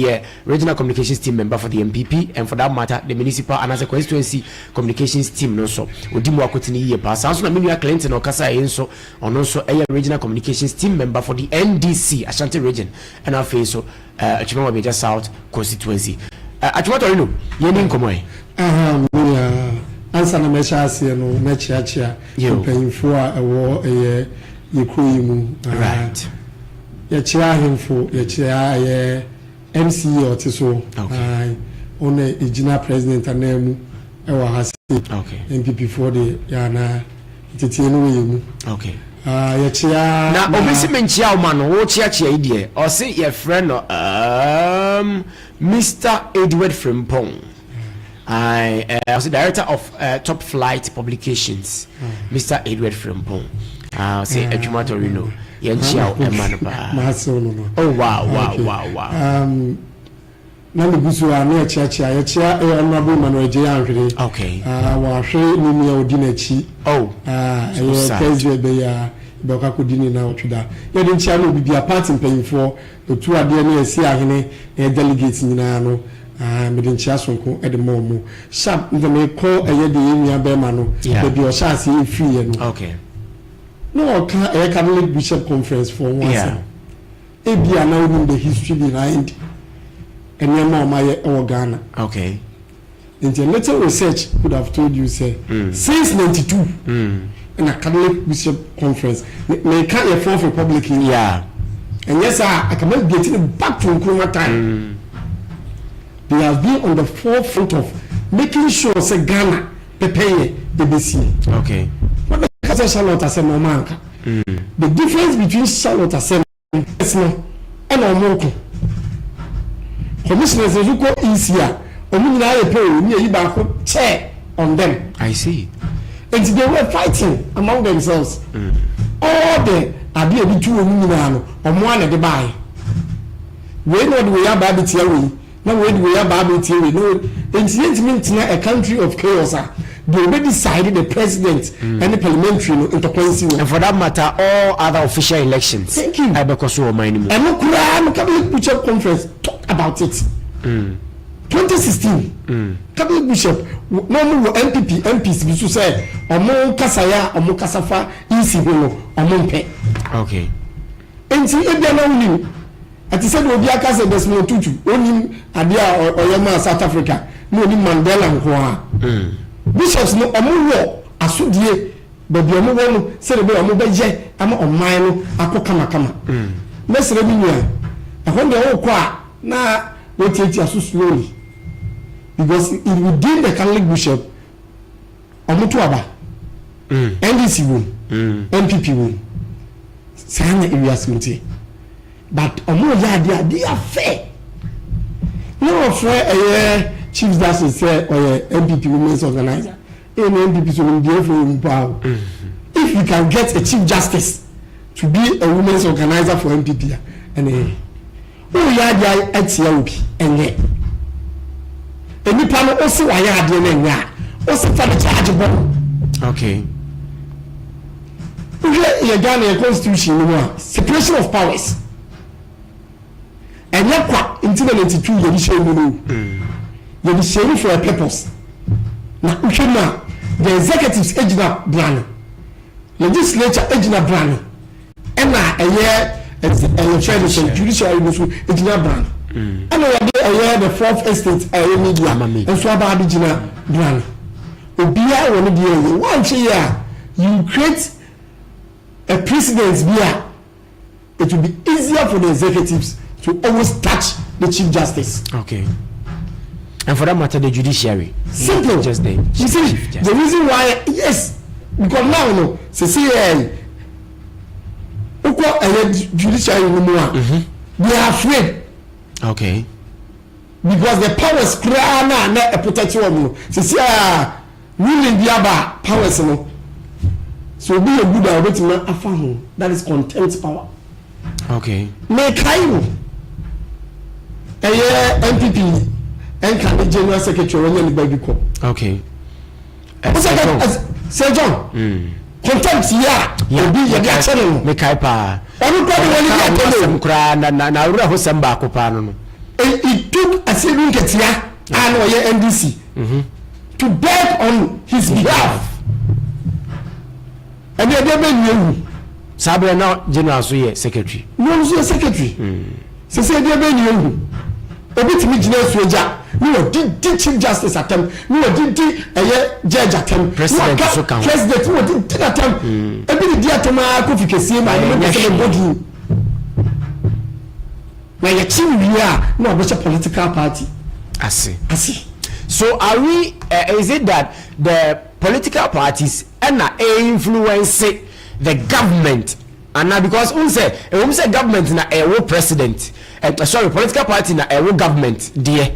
regional communications team member for the MPP and for that matter the municipal and as a constituency communications team no so odimu akotini ye pass so na menu Clinton okasa enso ono so regional communications team member for the NDC Ashanti region and afi so Achimwa Beja South constituency Achimwa Torino ye ni nkomo ansa na mecha ase no mechiachia mpanyimfo a ewo yekuyimu right yechia himfo yechia MCA otiso on ejina president anemu ewa hase MPP for the yana titie no yemu yechia na obisi menchia o mano wo chiachia idie o se ye friend no Mr. Edward Frimpong I was the director of Top Flight Publications Mr. Edward Frimpong say Ejuma Torino yenchia emanu ba maso no oh wow na me gusu a na chia honorable Manuel J Anhwere okay wa hwe ni mi odi na chi president be ya be ka ko dini na otwida ye de chia no bibia party mpanyifo otu ade na esi ahene delegates nyina no me de chia sonko e de momo sharp the me call de nya be ma no be o sha se free ye no okay no ka Catholic Bishop Conference for once ebia na won the history behind and your Ghana. Okay. And a little research could have told you, say, since 92, in a Catholic Bishop Conference, they can't a fourth republic. Yeah. And yes, I can get it back to Nkrumah time. They have been on the forefront of making sure, say, Ghana, prepare the BC. Okay. What the Charlotte Assembly, Manka? The difference between Charlotte Assembly and Omoko. Commissioners who go easier, chair on them. I see. And they were fighting among themselves. All the idea be two women or one at the buy. We know we are Baby Theory. Now we are Baby Theory. No, incident a country of chaos. They already decided the president and the parliamentary intercourse. And for that matter, all other official elections. Thank you. I because you mind me. And no Catholic Bishop Conference talked about it. 2016. Catholic Bishop, no MPP, MPs, which you said, Omo Kasaya, Omo Kasafa, Isi Bono, Omompe. Okay. And see, if they are not at the same time, Kasa Desmond Tutu, only Adia or Yama South Africa, no Mandela and Hoa. Bishops no omo asudie baby omo wonu se de be omo beje ama oman no akokama kama mesere bi nua ehonde wo kwa na wotiti aso slowly because it within the Catholic bishop omo to aba NDC won MPP won sanya area smiti but omo ya they are fair no fair Chief Justice say or MPP women's organizer. MPP so if you can get a Chief Justice to be a women's organizer for MPP and any panel also why also for the chargeable. Okay. You Ghana constitution separation of powers. And yakwa until 92 you show you be sharing for a purpose. Now, the executives ejina brand, legislature ejina brand, and now a year election judiciary ejina brand. And a year the fourth estate media and so about ejina brand. Obia one day one year you create a precedence via. It will be easier for the executives to always touch the Chief Justice. Okay. And for that matter, the judiciary. Simple. Just the you see, the reason why, yes, because now, no, say, judiciary they are afraid. Okay. Because the powers create na protect you. Say, ruling the powers, no. So be a good argument afahu. That is contempt power. Okay. Make you MPP. And can the general secretary when you baby call? Okay. Say John. Contempt here. You be your channel. Me kai pa. Everybody when you get na ura ho samba ko pa no. It took a saving ketia and or NDC to beg on his behalf. And they been you. Sabre now general so ye secretary. No so secretary. Say they been you. Obitimi jina soja no did Chief Justice attempt no did judge attempt president so kan president no did attempt ebi di attempt Kofi Kese ma no say body na ye chiwia no a political party I see so are we is it that the political parties are influence the government and now because say government na a president political party na a government there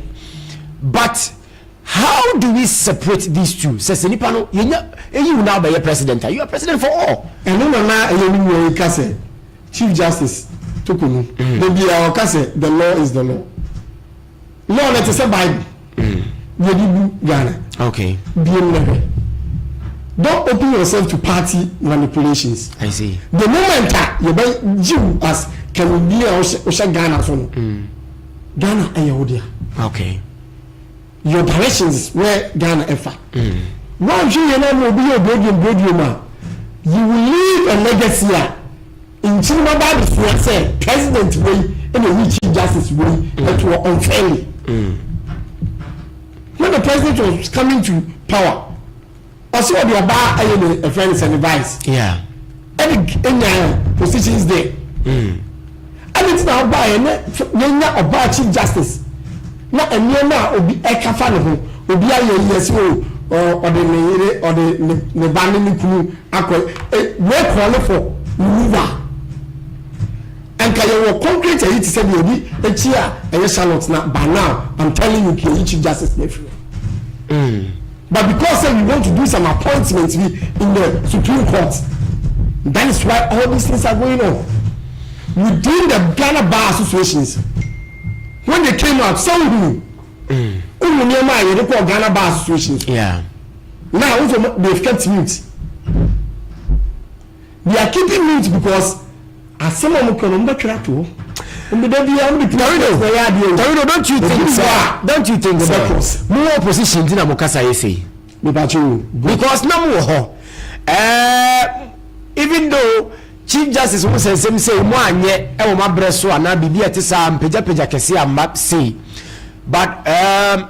but how do we separate these two says nipa no you now be president you are president for all and no na you kase Chief Justice Tokunu. Maybe our case the law is the law. Law let us say Bible. Ghana. Okay. Don't open yourself to party manipulations. I see. The moment you buy you as can be Osha Ghana son. Ghana and Yehudia. Okay. Your directions where Ghana ever. Once you will be a broad man, you will leave a legacy in Chimaba before say President way and the Chief Justice way that were unfairly. When the president was coming to power, also the bar a friends and advice. Yeah. Any positions there. And it's now by a Chief Justice. Not a mere now will be a kafano, will be a yes or the banding crew. We're calling for mover. And can you concrete a say baby a chair and a Charlotte now by now I'm telling you Chief Justice nephew. But because we want to do some appointments in the Supreme Court, that is why all these things are going on. Within the Ghana Bar Associations, when they came out, some who they call Ghana Bar Associations. Yeah. Now also they've kept mute. They are keeping mute because as someone can remember to don't you think more opposition in Amokasa say because now even though Chief Justice who says him say one ye e ma breso ana bibi etisa peja kese am say but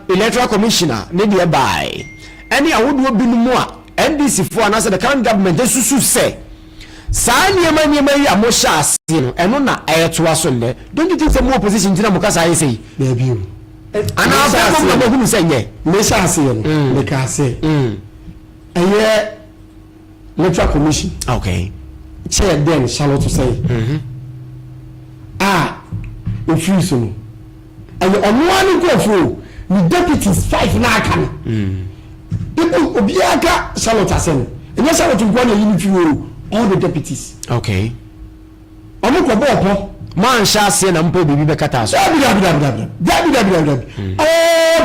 electoral commissioner need by any awodo binumu a NDC for and the current government susu say saa niema yi amosha ase no eno na ayeto aso ne don't you think some more opposition tina mukasa aye say na biu ana afa mo na hunu say ye me sha ase no me ka ase eye electoral commission okay chair then Charlotte to say refuse no and onwani go for the deputies 5 na aka no people obiaka Charlotte asen and Charlotte go na yini all the deputies. Okay. Omo ko bo man sha se na mpo bibi bekata so. All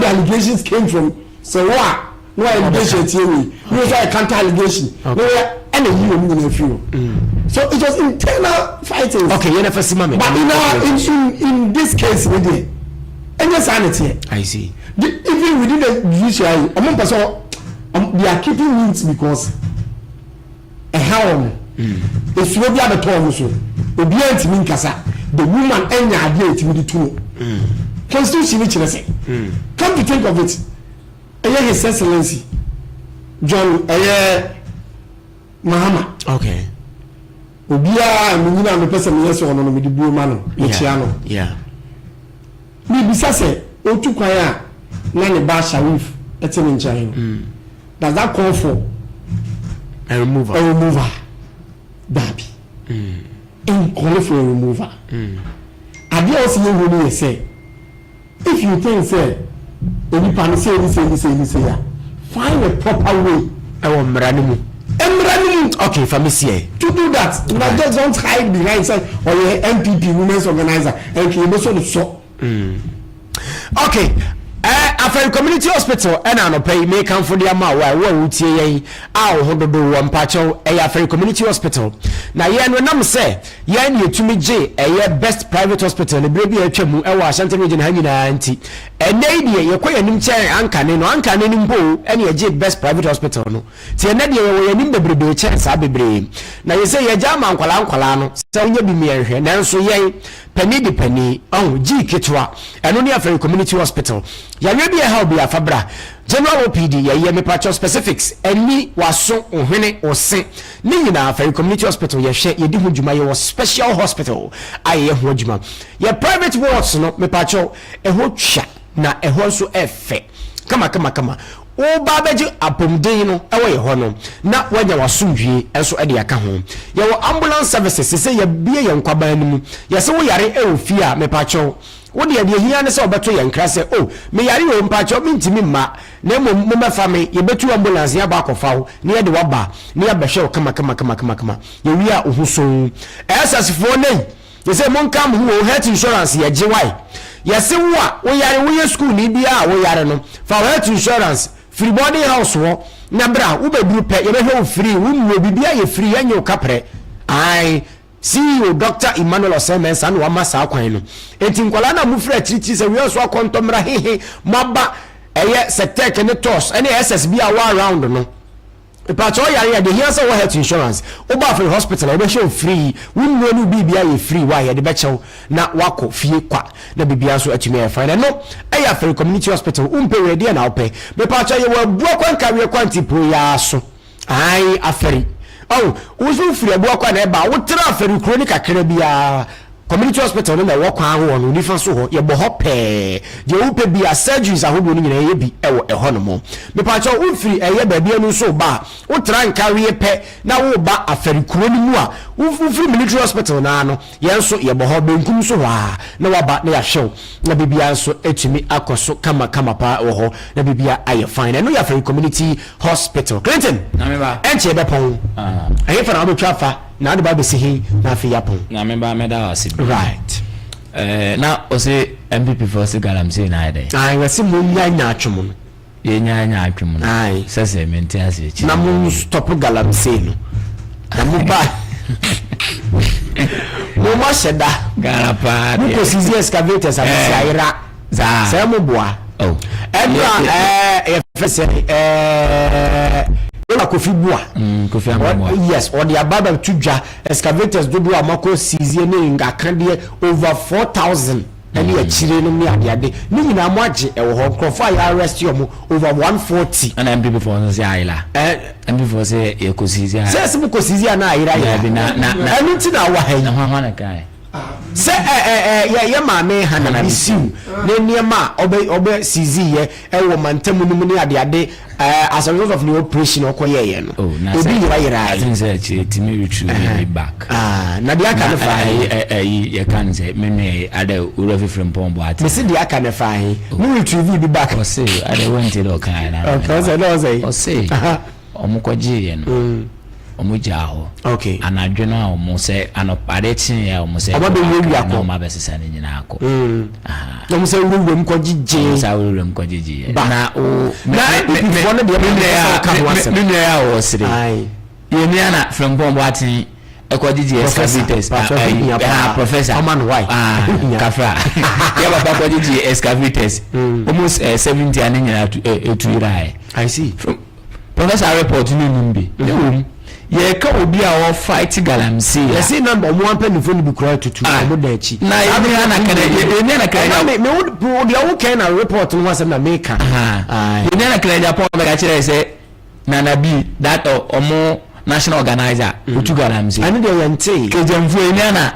the allegations came from Sewa. No allegation theory. No say counter allegation. No any you no feel. So it was internal fighting. Okay, you never see mama. But in this case we did. Any sanity. I see. Even within the judiciary, omo person they are keeping mute because how if you be at the top so obi antimi nkasa the woman enya ade etimi di tuo constitution ni kire say come to think of it his excellency John Mahama okay obi a menina no person yes ono no me di buo ma no ekia no yeah me bisa say otu kwan a na ne ba Sharif etimi nchain does that call for a remover Dabi. In call for a remover. I did also you say if you think say any pan say find a proper way. Okay, for me see to do that. Now just don't hide behind say or your MPP women's organizer and you also so. Okay. After community hospital and no pay make come for the amount where we tie hododo one pacho after community hospital na ye no nam say ye na yetumi je best private hospital ne brebi atwamu e wa Ashanti region ha nyina anti ene die ye koye nim chen ankane ni mpo ene ye je best private hospital no ti ene die ye nim bebrebe chen sa bebre na ye say ye jama ankwala no say nya bi mi ehwe nanso ye pani ji ketwa eno ne after community hospital ya we be help be afabra general OPD ye me patch specifics eni waso ohwene ose ni nyina after community hospital ye hwe ye di hodwuma ye was special hospital aye ho dwuma ye private wards no me patch ho twa na ho so efe kama o babeji apomden no ewo ye ho no na wanya wasomdwie enso ede aka ho ye wo ambulance services se ye bie ye nkwaban ni mu ye se wo yare e ofie a me patch wo de hia ne se obeto ye nkra se oh me yare o mpacho me ntimi ma na mo mefa me ye betu ambulance ya ba akofa wo ne ye de waba ne ya behwe kama ye wi a ohuso SSFo nei ye se mon kam hu health insurance ye je wai ye se wo a wo yare wo ye school ni bia wo yare no fa health insurance free body house wo na bra wo be bru pe ye be he free wo mu bibia ye free anye o kapre ai CEO Dr. Emmanuel Osemensa no amasa akwan no enti nkwala na mufra triti se we so akontomra hehe maba eye sectek ne tos ene SSB a wa around no ipacho yare de here say we health insurance oba for hospital we be show free we no bibia ye free wa ye de be chew na wako fie kwa na bibia so atumi e fine no eye for community hospital umpe we de na ope me pacho ye we buo kwan kawe kwanti pro ya so ai aferi oh uzu free abo kwa na eba wo tra aferi chronic akere bia community hospital no na wo kwa ho no nifa so ho ye bo ho pe je wo pe bia surgeries ahodo no nyina ye bi ewo eho no mo me pa cho wo free eye ba bia no so ba wo tra nkawe pe na wo ba aferi kuro no mu a wo free military hospital na no ye nso ye bo ho benkum so wa na wa ba na ya hyew na bibia nso etumi akoso kama pa wo ho na bibia aye fine no ya free community hospital Clinton na me ba enche be pon aye fa na wo twa fa na de ba be sihi na fi yapon na me ba me da wasi right na o se MPP for se galamsey na ide ai wasi mo nya atwom no ye nya atwom no ai sese mente ase chi na mo stop galamsey no na mo ba mo ma sheda garapa mo ko sisi excavators a se ayira za se mo boa oh e fese Kofi Bua. Kofi Amabua. Yes, or the ababa tuja excavators do amako sizie ne ngakande over 4,000 and ye chire no me ade ni nyina mo age e wo crofo ya arrest you over 140 and MPP for say ayila MPP for say e ko sizie say se mo ko sizie na ayira ya na anu ti na wa han na hwa na kai se ye ma me hana bisiu ne niema obe sizie e wo mantamu no ne ade as a result of the operation okoye no obi yira I think say timi retrieve back na dia ka fa ye kan say me ada ura fifrem pombo ati me se dia ka fa me retrieve bi back o say ada went it okay na okay so no say o say omukoje ye no omujaho okay anadwe no a omo se anopare chin ya omo se omo be wi akọ omo be sesa ne nyina akọ omo se wuru mkojije sa wuru mkojije na o me ya o sire ye mi ana from bombo atin ekojije excavators professor Oman why kafra ya baba ekojije excavators almost 70 ane nyina etu rai I see professor report ni nimbi ye ka obi a wo fight galamsey ye see number mo ampa ni phone bi kura tutu mo da chi na ye na kana ye na kana me wo dia wo kan na report no wasem na make ye na kana Japan me ka kire say nana bi that omo national organizer utu galamsey ani de yente ke jamfu ye na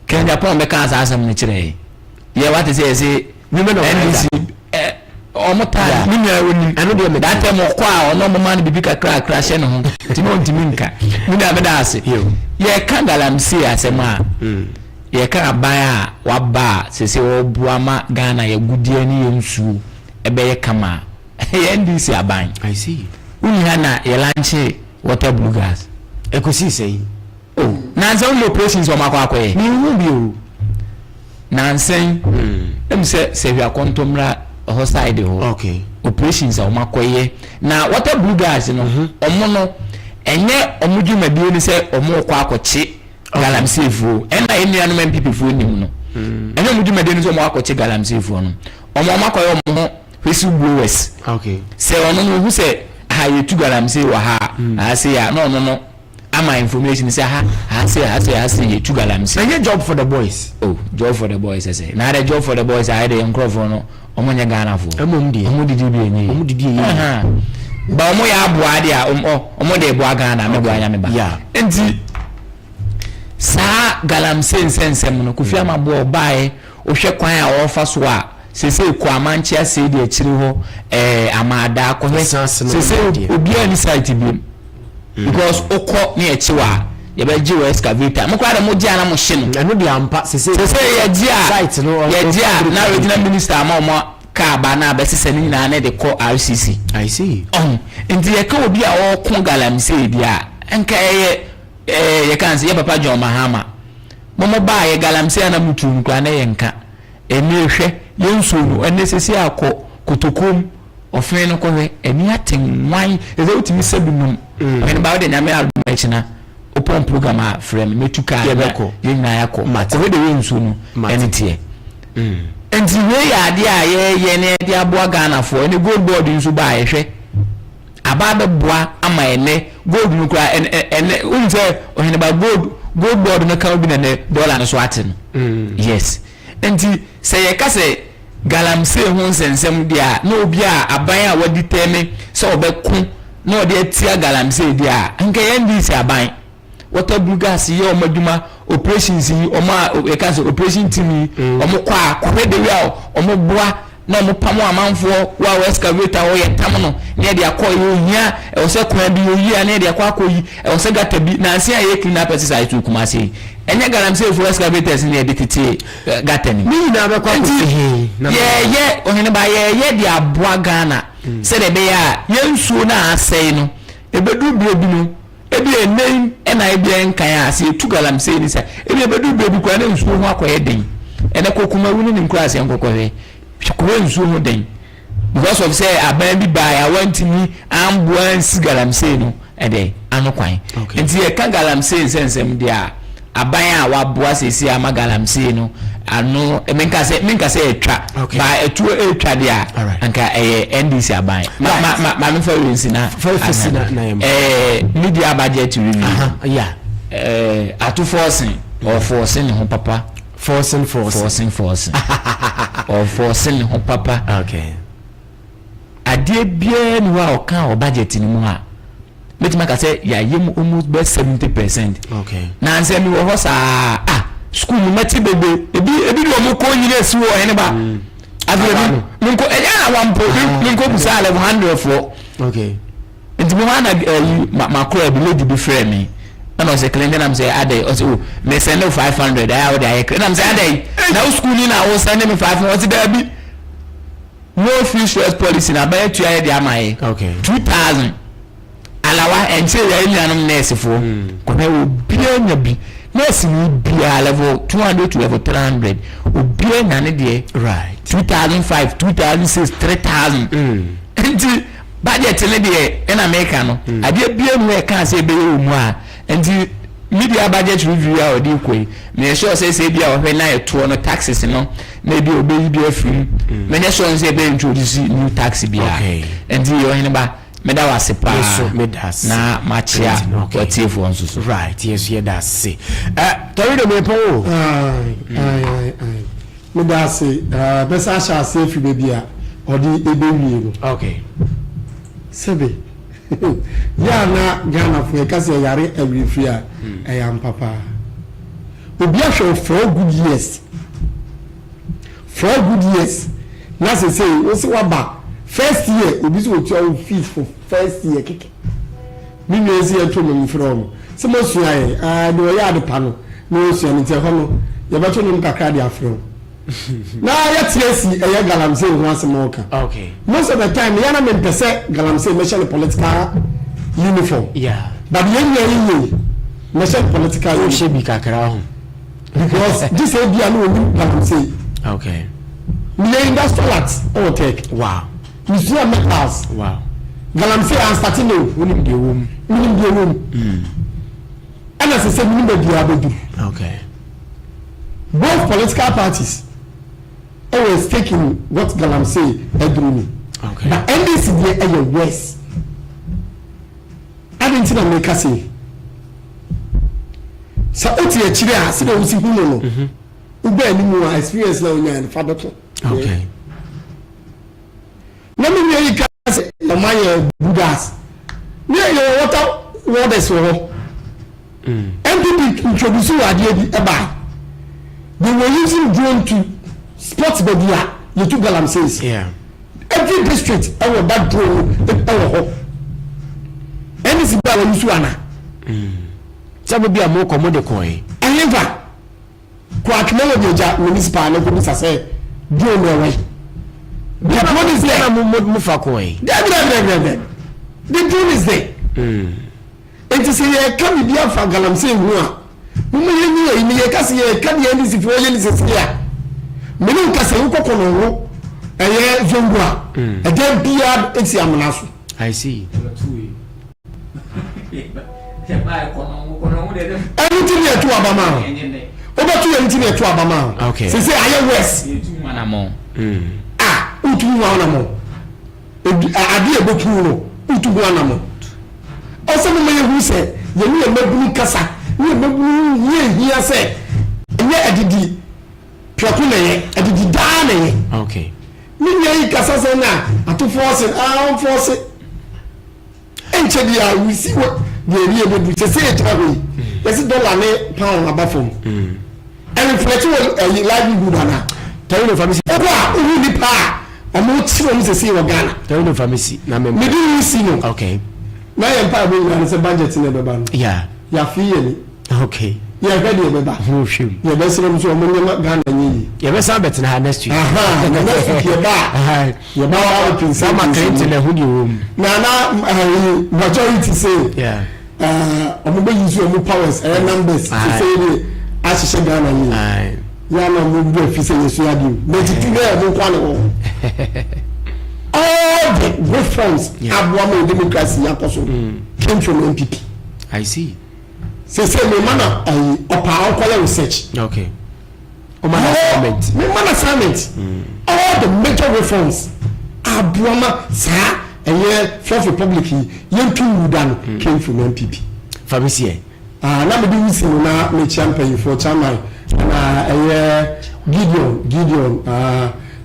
kan Japan me ka asam ni kire ye what say women of NDC omuta minya woni anu de me that time okwa ono mama ni bibi kakra hye no ho ti no ntimi nka mina me da ase ye ka galamsey asema ye ka abaya waba sese obuama Ghana ye gudie ni ye nsu ebe ye kama ye NDC aban I see uni hana ye lanche water blue gas ekosi sei oh nanse on operations o makwa akoye ni hu bi o nanse se hwa kontomra hoside ho okay operations a omakoye na water blue gas no omo no enye omudwuma bi ni se omo kwa akoche galamsey fu ena enua no MPP fu nim no enye omudwuma de ni se omo akoche galamsey fu no omo makoye omo hwesu blowers okay se ono no hu se ha yetu galamsey wa ha ase ya no ama information say ha say yetu galamsey enye job for the boys oh job for the boys say na the job for the boys I dey enkrofo no omonye Ghana fo omo didi bi enyi ba omo ya aboa de a omo de boa Ghana me boa nya me ba enti sa galamsey nsensem no Kofi Amabua bae ohwe kwan a ofa so a sese ko amanche ase de akiri ho amada ko sese obi ani site bi because okọ na echiwa ye be ji excavator mo kwa da mo ji ana mo hye no eno de ampa sese ye ji a site no ye ji a na regional minister ama ka ba na be sese ni na de call RCC. I see. Nti ye ka obi a o ko galamsey dia enka ye kan se ye papa John Mahama mo ba ye galamsey na mutu nkwa na ye nka eni hwe ye nso no ene sese akọ kotokom ofin no ko we eni atenwan eze utimi sabinum ene ba de nyame adumachina open program a frame metuka ye na yakọ ko we de we nso no ene tie enti we ya ade a ye ne de aboa Ghana fo ene gold board nso ba ye hwe ababe boa ama ene gold no kura ene unse ohene ba gold board no ka obi na ne dollar no so aten yes enti se ye ka se galamsey ho nsensem dia na obi a aban a wadi teme se obeku na ode atia galamsey dia nka ye ndi si aban water blue gas ye omaduma operations yi oma e ka se operation team yi omo kwa kwede wi a omo boa na mo pamo amanfo wa excavator wo ye tam no ne de akọ ye ohia e wo se kwan bi ohia ne de akọ akọyi e wo se gata bi na anse aye clean up exercise to kumase enye galamsey for excavators ne de tete gata ni na be kwa ye ohene ba ye de aboa Ghana se de be ya ye nsuo na asai no ebedu bi no ebi enen na ebi enkan ase etu galamsey ni sa ebi ebedu bi kwa na nsuo ho akọ ye den ene kokuma wuni ni nkura ase nkokore shukuru nsuo ho den because of say aban bi ba ya want me ambulance galamsey no ede anokwan enti ye ka galamsey sensem dia aban a waboa sesi ama galamsey no ano menka se etwa ba etu etwa dia anka NDC aban ma me fa wensi na media budget review atu forcing or forcing ho papa forcing or forcing ho papa okay adie bia ni wa oka o budget ni mu a metima ka say ya yem almost be 70%. Okay. Na anse mi wo hosa school meti bebe ebi do mo ko nyire si wo ene ba. Adure mi nko eya na wampo mi nko busa 100 for. Okay. Nti mo na makro bi lady bi frame me. Na say clean them say ade o say me send 500 I would I na say ade na school ni na wo send me 500 what there be. No future policy na ba tu aye dey amaye. Okay. 2000 alawa enche ya ilianum nurse fo kona obia nya bi nurse ni bia level 200 to level 300 obia nya ne de right 2005 2006 3000 enti budget ne de in America no ade bia mu e kan say be mu a enti media budget review a odi koi me sure say bia o hwe na eto no taxes no na bi obeyi bia free me ne sure say be introduce new tax bia enti yo hene ba meda wasepa na machia kwatifo nsusu right yes yeah that's see tori me po meda say besa sha say fi baby a odi ebewie no okay sebe ya na Ghana fo ka say yare every free a yam papa obi a show for good years na say o se wa ba first year obi so to fees for first year keke mi no see to me from so mo so aye do ya de pa no no so ni te ho no ye ba to no kakra de afro na ya tiesi e galamsey ho asem oka okay most of the time ya na me pese galamsey me political uniform but ye me political uniform she bi kakra ho because this e bia no ni galamsey okay me industrial arts or tech wow Musuya metals. Wow. Galamsey and Statino. Winning the room. And as I said, we need to okay. Both political parties always taking what Galamsey are doing. Okay. But NDC they are worse. I didn't see them make us say. So oti a chile a see them see who no. Ube any more experience now in father. Okay. Let me hear you say my Buddhas. Near your water is for MPP introduce you idea by. They were using drone to spot the dia. You took Galamsey. Yeah. Every district our that drone our hope. Any sibala use one. Some be a more commodity coin. And never. Quack Melodia municipal and police say, do no way. What is there? Mufa coin. The dream is there. It is a come be for Galam saying, Mumma, you can see a candy and this if you are here. Menu Cassaco, a year Zongua, a damn beard, it's Yamanasu. I see. Anything near to Abama. Over to anything near to Abama. Okay. Say, I am West. Ah, Utuanamo. I be a book, Utuanamo. Also, who said, you need a Mabu Casa, you say, yeah, I did. Piakune, I did Dane. Okay. Many Casa now, I to force it, I don't force it. And we see what they able to say it away. There's a dollar pound above him. And if let's a livelihood, Anna, tell you from the pa, I'm not sure to see Ghana. Tell you from maybe you see no. Okay. My empire will a budget in the band. Yeah. Ya feel okay. Yeah, ready about who shoot. Your best of them Ghana. Your best habit in her next week. Your bar. Your bar open some claim to the hoodie room. Now, majority say, yeah. I'm going to use your powers and numbers to say, as you Ghana. Yana move if you say you do. But it's there, all the reforms have one democracy came from MPP. I see. Say me mana upper research. Okay. Assignment. Me mana assignment. All the major reforms Abuama sa Fourth Republic Yentu Wudan came from MPP. Famisia. Na me do see na me champion for chairman na Gideon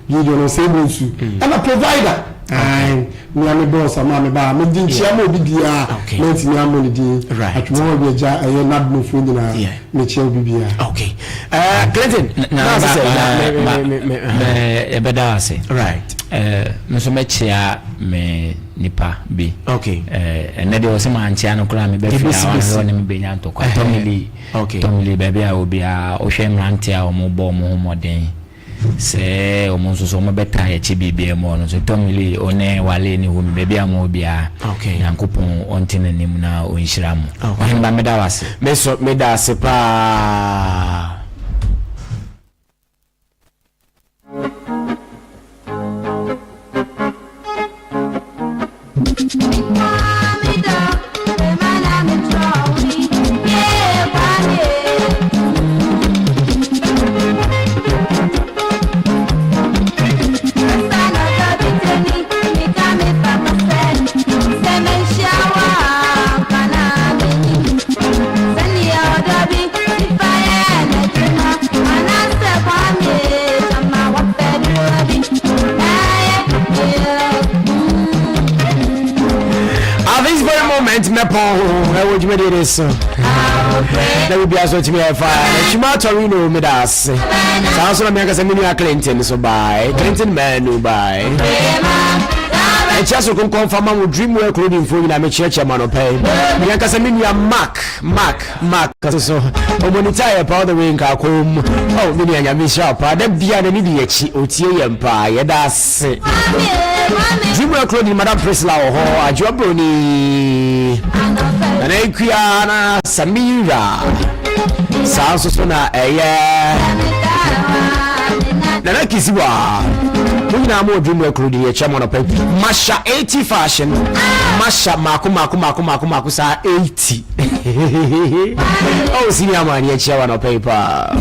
Osebusu and a provider. And me boss amame ba me din chiamo bibia na ntimi amoni din atwo be ja nad no fo nyina me chiamo bibia. Okay. Clinton na me beda ase. Right. Me so me chia me nipa bi. Okay. Na de o se ma ntia no kura me be fi awan me be nya to kwa tomili. Okay. Tomili be bia obi a o hwe mrantia o mo bo mo moden. Se o mo so mo beta ya chi bibia mo no so tomili one wale ni wo bebia mo bia. Okay. Yankopon ontene nim na o nhira mo. Okay. Ba meda wase. Me so meda se pa. What you made this? That would be as well to me. Torino Midas. Sounds like America's a Clinton, so by Clinton man, who by. And just to confirm, with dream work reading for you, I'm a church man of pay. Because I mean, you're Mac, so when you tie up all the ring, I'll come. Oh, Minnie, I'm Miss Sharp, then be an idiot, Oti Empire, that's it. Dream work reading, Madame Priscilla, or a job only. And Equiana Samira Sounds so na Nana Kisiwa Muna mo dream work rudi chairman of Masha 80 fashion Masha Maku sa 80 Oh senior man chairman of paper